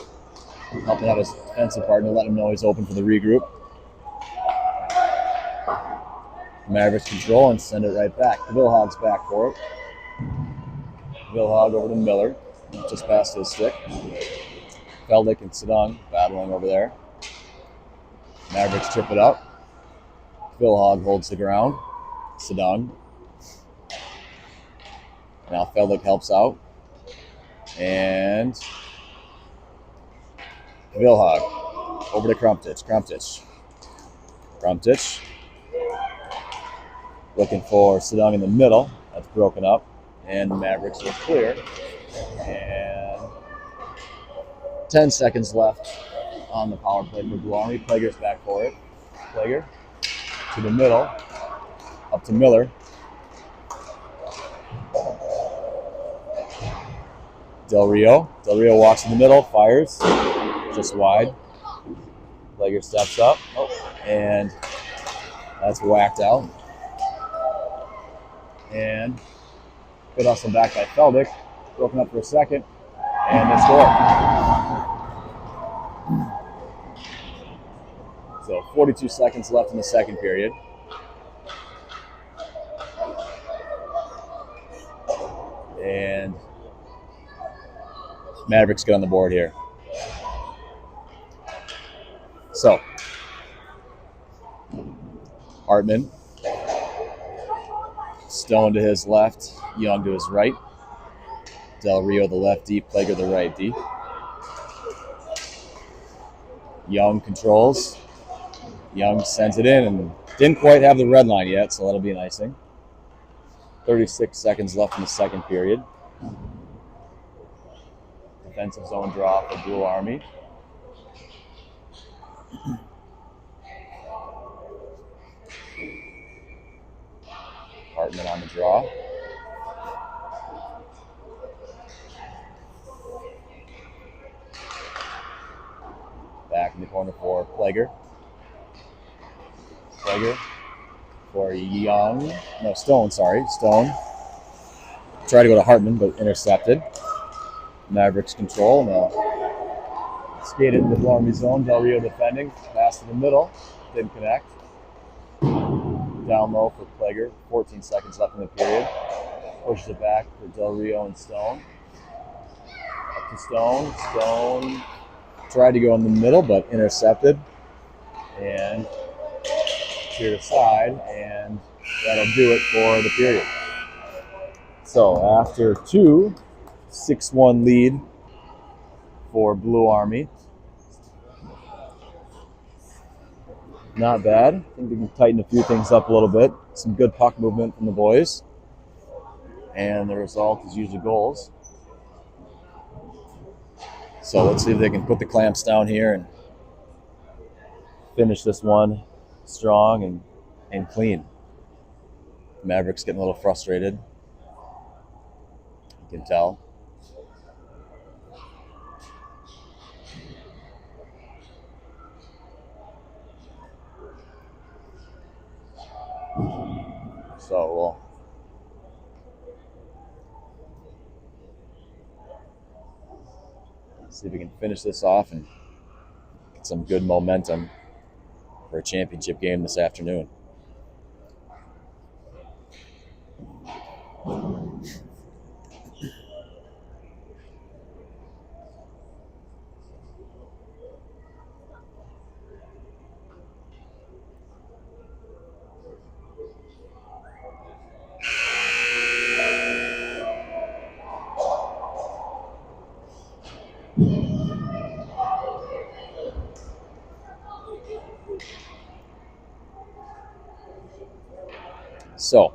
Helping out his defensive partner, letting him know he's open for the regroup. Mavericks control and send it right back. Kvilhag's back for it. Kvilhag over to Miller. Just past his stick. Feldick and Sedung battling over there. Mavericks chip it up. Kvilhag holds the ground. Sedung. Now Feldick helps out. And Kvilhag over to Krumtich. Krumtich looking for Sedung in the middle. That's broken up. And the Mavericks are clear. And 10 seconds left on the power play for Blue Army. Plager's back for it. Plager to the middle. Up to Miller. Del Rio walks in the middle, fires, just wide. Plager steps up, and that's whacked out. And good hustle back by Feldick, broken up for a second, and they score. So 42 seconds left in the second period. And Mavericks get on the board here. So, Hartman, Stone to his left, Young to his right. Del Rio the left D, Plager the right D. Young controls. Young sends it in and didn't quite have the red line yet, so that'll be an icing. 36 seconds left in the second period. Defensive zone draw for Blue Army. Hartman on the draw. Back in the corner for Plager. Plager for Young. No, Stone, sorry. Stone. Tried to go to Hartman, but intercepted. Mavericks control. Now skated into the Blue Army zone. Del Rio defending. Pass to the middle. Didn't connect. Down low for Plager. 14 seconds left in the period. Pushes it back for Del Rio and Stone. Up to Stone. Stone tried to go in the middle, but intercepted. And cleared aside. And that'll do it for the period. So after two, 6-1 lead for Blue Army. not bad. I think we can tighten a few things up a little bit. Some good puck movement from the boys. And the result is usually goals. So let's see if they can put the clamps down here and finish this one strong and clean. The Mavericks getting a little frustrated. You can tell. So we'll see if we can finish this off and get some good momentum for a championship game this afternoon. So,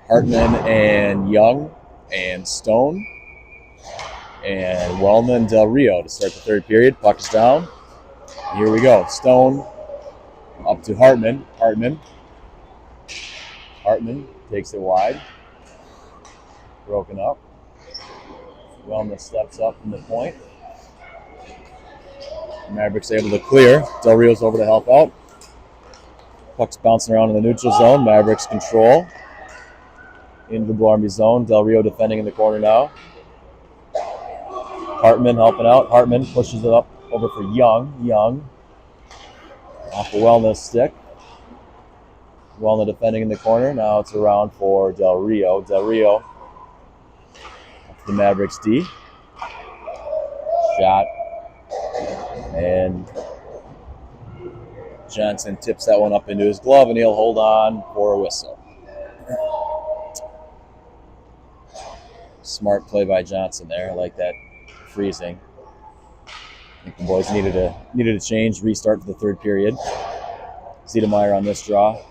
Hartman and Young and Stone and Wellman Del Rio to start the third period. Puck is down. Here we go. Stone up to Hartman. Hartman takes it wide. Broken up. Wellman steps up from the point. Mavericks able to clear. Del Rio's over to help out. Puck's bouncing around in the neutral zone. Mavericks control. Into the Blue Army zone. Del Rio defending in the corner now. Hartman helping out. Hartman pushes it up over for Young. Young off the Wellness stick. Wellness defending in the corner. Now it's around for Del Rio. Del Rio up to the Mavericks D. Shot. And Johnson tips that one up into his glove, and he'll hold on for a whistle. Smart play by Johnson there. I like that freezing. I think the boys needed a change, restart for the third period. Ziedemeyer on this draw.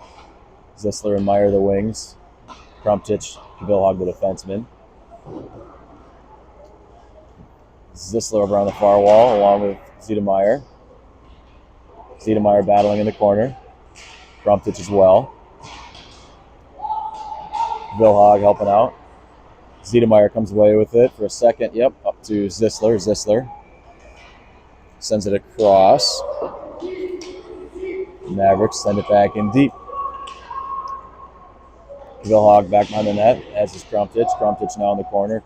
Zisler and Meyer the wings. Krumptich, Kavilhog the defenseman. Zisler over on the far wall along with Ziedemeyer. Ziedemeyer battling in the corner. Krumptich as well. Kavilhog helping out. Ziedemeyer comes away with it for a second. Yep, up to Zisler. Zisler sends it across. Mavericks send it back in deep. Kavilhog back behind the net, as is Krumptich. Krumptich now in the corner.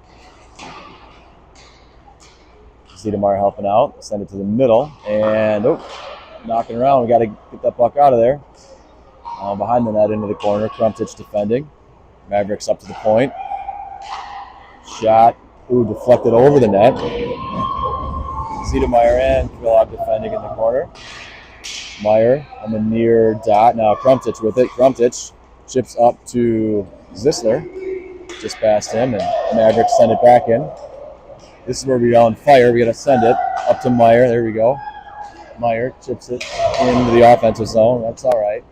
Ziedemeyer helping out. Send it to the middle. And, knocking around. We got to get that puck out of there. Behind the net into the corner. Krumptich defending. Mavericks up to the point. Shot. Deflected over the net. Ziedemeyer and Kavilhog defending in the corner. Meyer on the near dot. Now Krumptich with it. Krumptich chips up to Zisler. Just past him, and Mavericks send it back in. This is where we're on fire. We got to send it up to Meyer. There we go. Meyer chips it into the offensive zone. That's all right.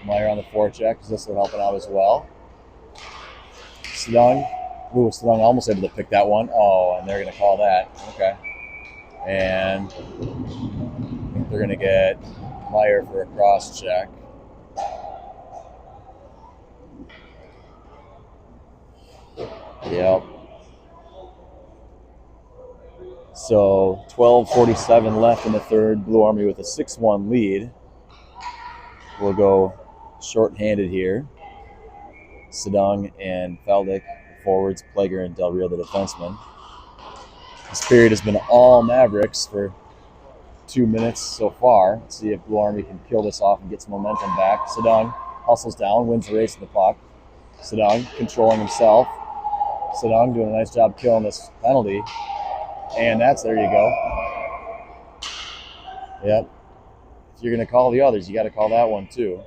Meyer on the forecheck. Zisler helping out as well. Sedung. Sedung almost able to pick that one. Oh, and they're going to call that. Okay. And I think they're going to get Meyer for a cross check. Yep. So 12:47 left in the third. Blue Army with a 6-1 lead. We'll go short-handed here. Sedung and Feldick forwards, Plager and Del Rio the defenseman. This period has been all Mavericks for 2 minutes so far. Let's see if Blue Army can kill this off and get some momentum back. Sedung hustles down, wins the race to the puck. Sedung controlling himself. Sedung doing a nice job killing this penalty. And there you go. Yep. If you're going to call the others, you got to call that one too.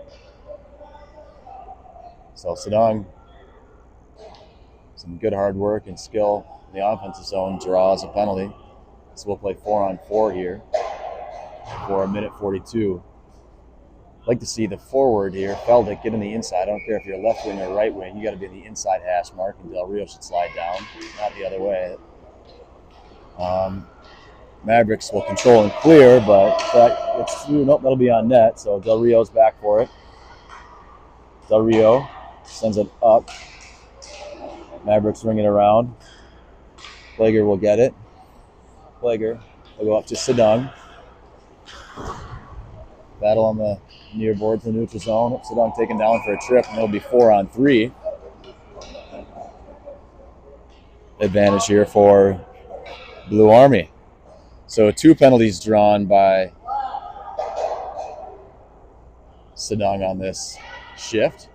So Sedung, some good hard work and skill in the offensive zone, draws a penalty. So we'll play 4-on-4 here for a minute 42. I'd like to see the forward here, Feldick, get in the inside. I don't care if you're left wing or right wing. You got to be in the inside hash mark, and Del Rio should slide down, not the other way. Mavericks will control and clear, but it's through. Nope, that'll be on net. So Del Rio's back for it. Del Rio sends it up. Mavericks ring it around. Plager will get it. Plager will go up to Sedung. Battle on the near board for the neutral zone. Sedung taken down for a trip, and it'll be 4-on-3. Advantage here for Blue Army. So 2 penalties drawn by Sedung on this shift.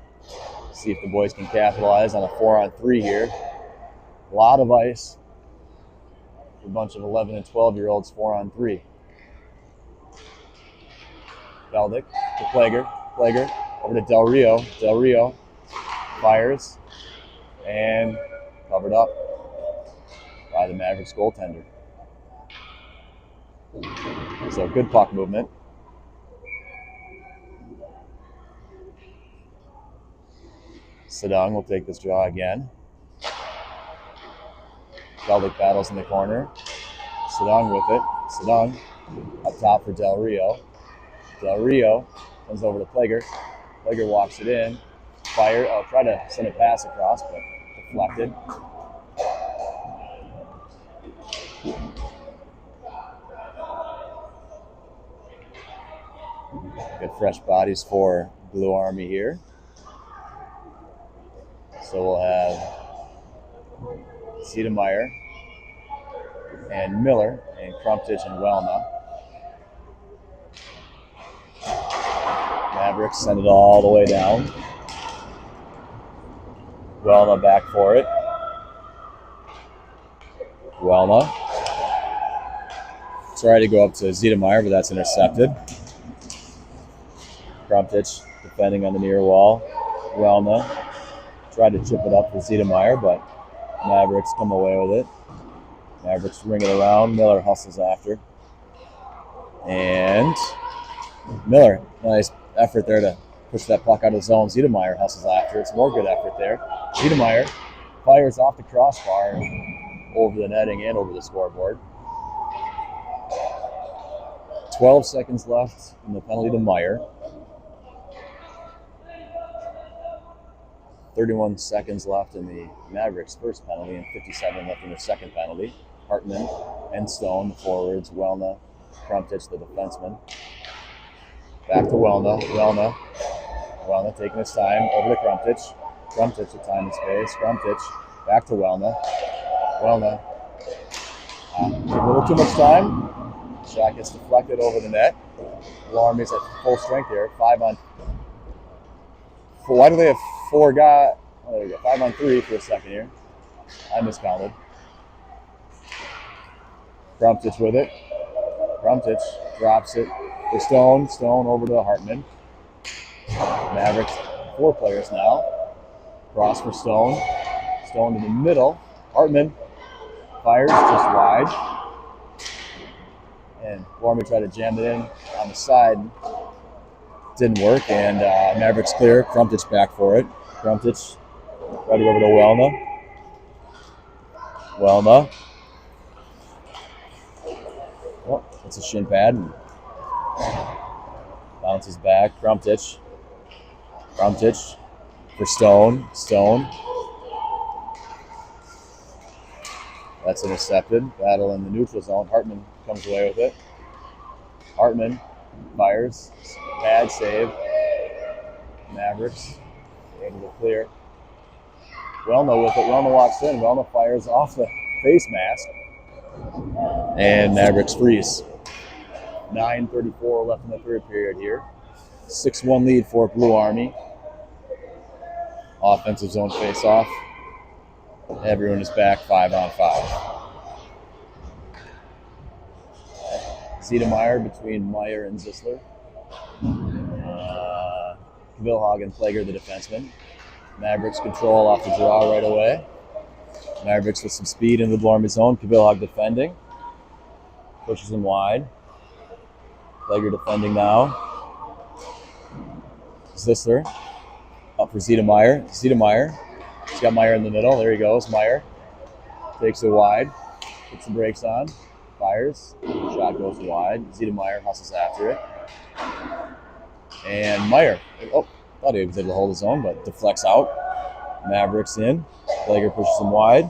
See if the boys can capitalize on a 4-on-3 here. A lot of ice. A bunch of 11 and 12-year-olds 4-on-3. Feldick to Plager. Plager over to Del Rio. Del Rio fires and covered up by the Mavericks goaltender. So good puck movement. Sedung will take this draw again. Feldick battles in the corner. Sedung with it. Sedung up top for Del Rio. Del Rio comes over to Plager. Plager walks it in. Fire. I'll try to send a pass across, but deflected. Good fresh bodies for Blue Army here. So we'll have Ziedemeyer and Miller and Crumptich and Welna. Mavericks send it all the way down. Welna back for it. Welna. Try to go up to Ziedemeyer, but that's intercepted. Crumptich defending on the near wall. Welna tried to chip it up for Ziedemeyer, but Mavericks come away with it. Mavericks ring it around. Miller hustles after. And Miller, nice effort there to push that puck out of the zone. Ziedemeyer hustles after. It's more good effort there. Ziedemeyer fires off the crossbar over the netting and over the scoreboard. 12 seconds left in the penalty to Meyer. 31 seconds left in the Mavericks' first penalty and 57 left in their second penalty. Hartman and Stone, the forwards. Welna, Crumptich, the defenseman. Back to Welna. Welna taking his time over to Crumptich. Crumptich with time and space. Crumptich back to Welna. Welna. A little too much time. Shot gets deflected over the net. Blue Army's at full strength here. 5-on-4. Why do they have 4 guys? Oh, there we go. 5-on-3 for a second here. I miscounted. Crumptich with it. Crumptich drops it for Stone. Stone over to Hartman. Mavericks, 4 players now. Cross for Stone. Stone in the middle. Hartman fires just wide. And Warmy tried to jam it in on the side. Didn't work, and Mavericks clear. Crumptich back for it. Crumptich ready over to Welna. Welna. Oh, it's a shin pad. Bounces back. Crumptich. Crumptich for Stone. Stone. That's intercepted. Battle in the neutral zone. Hartman comes away with it. Hartman fires. Bad save. Mavericks able to clear. Welna with it. Welna walks in. Welna fires off the face mask. And Mavericks freeze. 9:34 left in the third period here. 6-1 lead for Blue Army. Offensive zone face-off. Everyone is back 5-on-5. Ziedemeyer between Meyer and Zisler. Vilhag and Plager, the defenseman. Mavericks control off the draw right away. Mavericks with some speed in the Blue Army zone. Vilhag defending. pushes him wide. Legger defending now. Zissler up for Ziedemeyer. Ziedemeyer. He's got Meyer in the middle. There he goes. Meyer takes it wide. Puts the brakes on. Fires. Shot goes wide. Ziedemeyer hustles after it. And Meyer. Oh, thought he was able to hold his own, but deflects out. Mavericks in. Legger pushes him wide.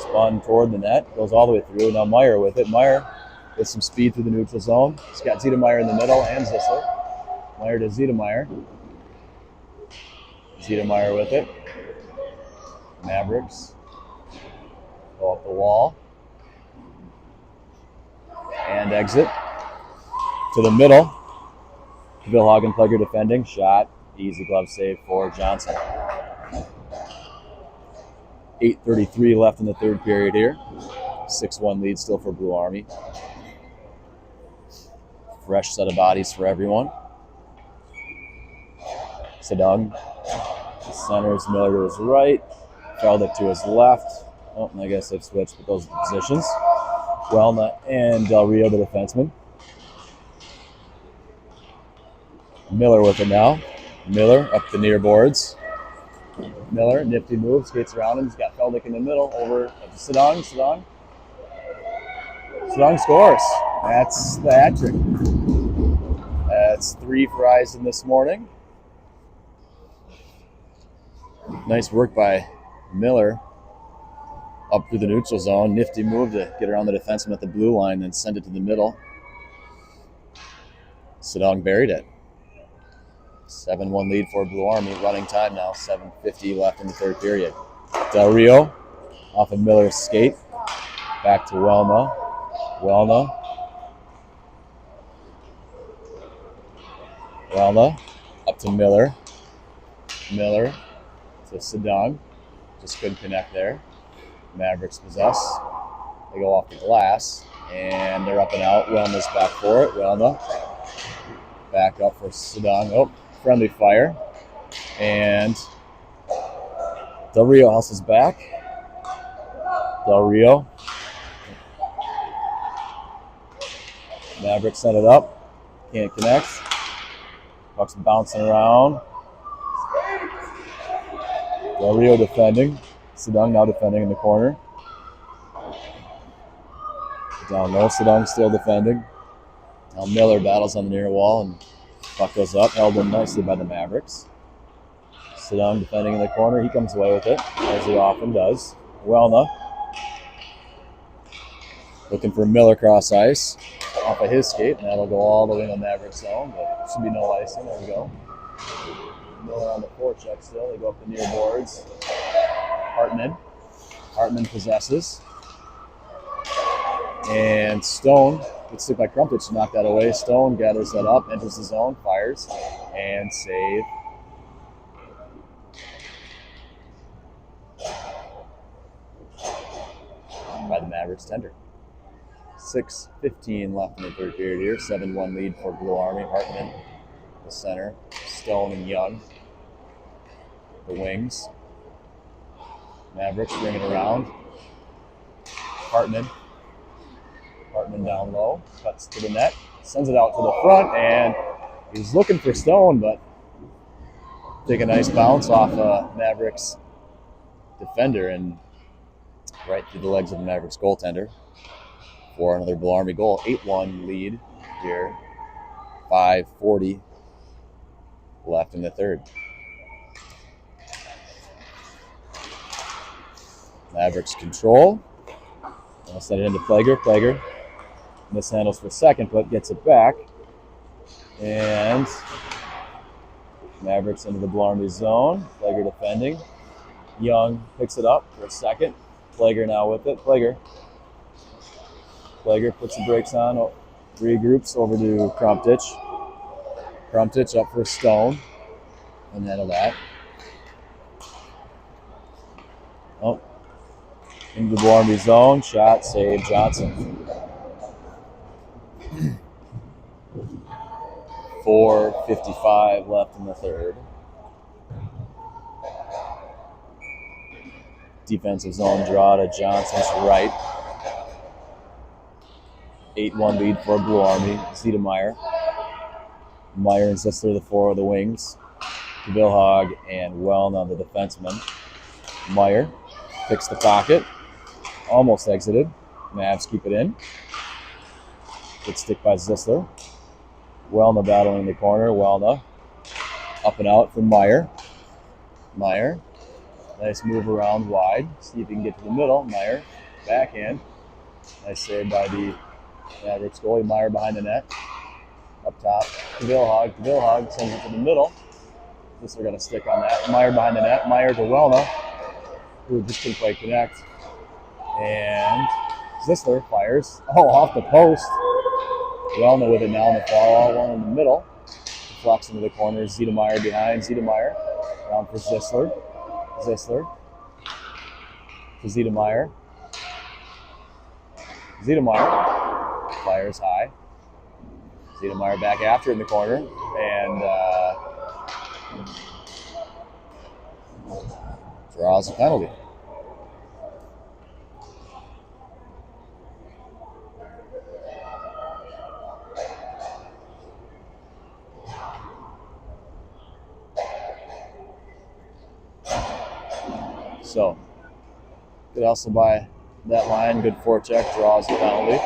Spun toward the net. Goes all the way through. Now Meyer with it. Meyer with some speed through the neutral zone. He's got Ziedemeyer in the middle and Zissler. Meyer to Ziedemeyer. Ziedemeyer with it. Mavericks go up the wall. And exit to the middle. Vilhagen Plugger defending. Shot. Easy glove save for Johnson. 8:33 left in the third period here. 6-1 lead still for Blue Army. Fresh set of bodies for everyone. Sedung. The centers, Miller to his right. Feldick to his left. Oh, I guess they've switched with those positions. Welna and Del Rio, the defenseman. Miller with it now. Miller up the near boards. Miller, nifty move, skates around him. He's got Feldick in the middle. Over to Sedung. Sedung scores. That's the hat trick. That's 3 for Eisen this morning. Nice work by Miller up through the neutral zone. Nifty move to get around the defenseman at the blue line, then send it to the middle. Sedung buried it. 7-1 lead for Blue Army. Running time now. 7:50 left in the third period. Del Rio off of Miller's skate. Back to Welna. Welna up to Miller. Miller to Sedung. Just couldn't connect there. Mavericks possess. They go off the glass, and they're up and out. Welna's back for it. Welna back up for Sedung. Oh, friendly fire. And Del Rio hustles back. Del Rio. Mavericks sent it up. Can't connect. Puck's bouncing around. Del Rio defending. Sedung now defending in the corner. Down low, Sedung still defending. Now Miller battles on the near wall, and puck goes up. Held in nicely by the Mavericks. Sedung defending in the corner. He comes away with it, as he often does. Welna looking for Miller cross ice. Off of his skate, and that'll go all the way in the Mavericks zone, but should be no icing. There we go. Miller on the forecheck still. They go up the near boards. Hartman possesses. And Stone gets stick by Crumpich to knock that away. Stone gathers that up, enters the zone, fires, and save. By the Mavericks tender. 6:15 left in the third period here. 7-1 lead for Blue Army. Hartman, the center. Stone and Young, the wings. Mavericks bring it around. Hartman down low. Cuts to the net. Sends it out to the front, and he's looking for Stone, but take a nice bounce off Mavericks defender and right through the legs of the Mavericks goaltender. For another Blue Army goal. 8-1 lead here. 5:40 left in the third. Mavericks control. I'll send it into Plager. Plager mishandles for second, but gets it back. And Mavericks into the Blue Army zone. Plager defending. Young picks it up for a second. Plager now with it. Plager puts the brakes on, regroups over to Crumpich. Crumpich up for Stone. And handle that. Oh. Into the Blue Army zone. Shot, save, Johnson. 4:55 left in the third. Defensive zone draw to Johnson's right. 8-1 lead for Blue Army. Ziedemeyer. Meyer and Zissler, the four of the wings. Vilhag and Wellna, the defenseman. Meyer picks the pocket. Almost exited. Mavs keep it in. Good stick by Zissler. Wellna battling in the corner. Wellna up and out for Meyer. Meyer. Nice move around wide. See if he can get to the middle. Meyer. Backhand. Nice save by the Mavericks goalie. Meyer behind the net. Up top. Vilhag. Vilhag sends it to the middle. This we're going to stick on that. Meyer behind the net. Meyer to Wellna, who just couldn't quite connect. And Zissler fires. Oh, off the post. Wellna with it now in the far wall. One in the middle. Flocks into the corner. Ziedemeyer behind. Ziedemeyer. Down for Zissler. Zissler. To Ziedemeyer. Ziedemeyer fires high. Ziedemeyer back after in the corner. And draws a penalty. So, good hustle by that line. Good forecheck. Draws the penalty.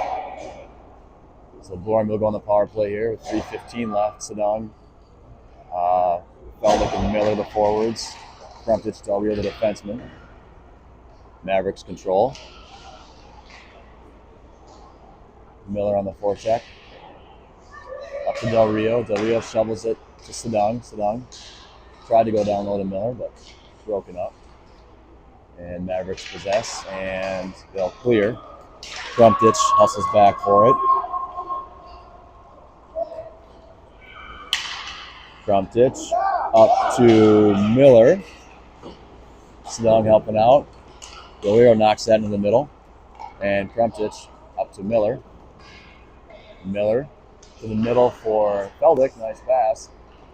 So Blue Army will go on the power play here with 3:15 left. Sedong, Feldick and Miller, the forwards. Crumptich, Del Rio, the defenseman. Mavericks control. Miller on the forecheck. Up to Del Rio. Del Rio shovels it to Sedong. Sedong tried to go down low to Miller, but broken up. And Mavericks possess, and they'll clear. Crumptich hustles back for it. Crumptich up to Miller. Sedong helping out. Del Rio knocks that into the middle. And Crumptich up to Miller. Miller to the middle for Feldick. Nice pass.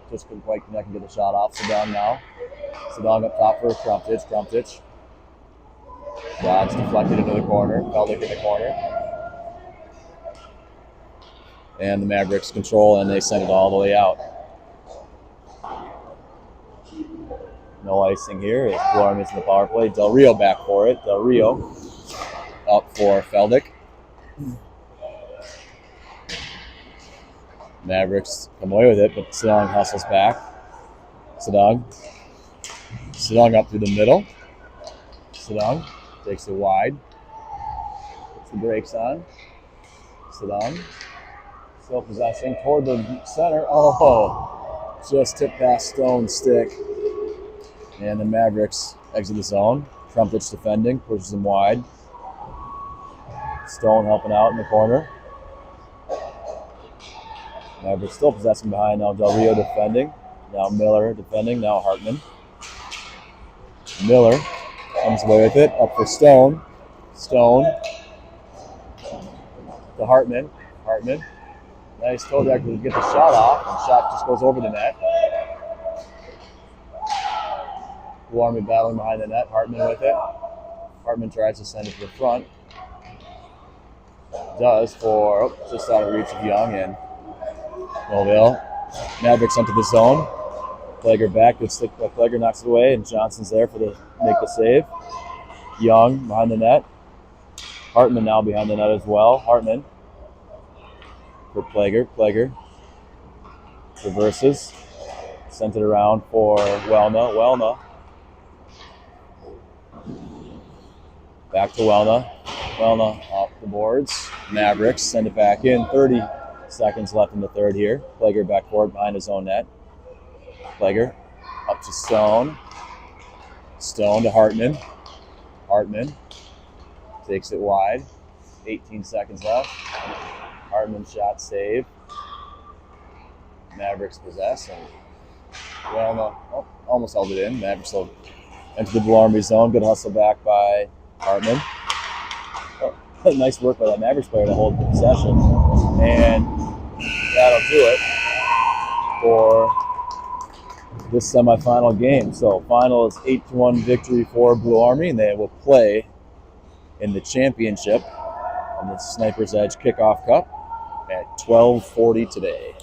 Just couldn't quite connect and get the shot off. Sedong now. Sedong up top for Crumptich. Crumptich. Shots deflected into the corner. Feldick in the corner. And the Mavericks control, and they send it all the way out. No icing here as Blue Army's in the power play. Del Rio back for it. Del Rio up for Feldick. Mavericks come away with it, but Sedong hustles back. Sedong up through the middle. Sedong takes it wide. Puts the brakes on. Sedong still possessing toward the center. Oh, just tipped past Stone's stick. And the Mavericks exit the zone. Crumptich defending, pushes him wide. Stone helping out in the corner. Mavericks still possessing behind. Now Del Rio defending. Now Miller defending. Now Hartman. Miller comes away with it. Up for Stone. Stone to Hartman. Hartman. Nice toe drag to get the shot off. And the shot just goes over the net. Blue Army battling behind the net. Hartman with it. Hartman tries to send it to the front. Does for just out of reach of Young and Mobile. Mavericks into the zone. Plager back. Good stick by Plager. Knocks it away. And Johnson's there for the make the save. Young behind the net. Hartman now behind the net as well. Hartman for Plager. Plager reverses. Sent it around for Wellna. Wellna. Back to Wellna. Wellna off the boards. Mavericks send it back in. 30 seconds left in the third here. Plager back forward behind his own net. Plager up to Stone. Stone to Hartman. Hartman takes it wide. 18 seconds left. Hartman shot save. Mavericks possess. And Wellna almost held it in. Mavericks will enter the Blue Army zone. Good hustle back by Hartman. Oh, nice work by that Mavericks player to hold possession. And that'll do it for this semifinal game. So final is 8-1 victory for Blue Army, and they will play in the championship on the Sniper's Edge Kickoff Cup at 12:40 today.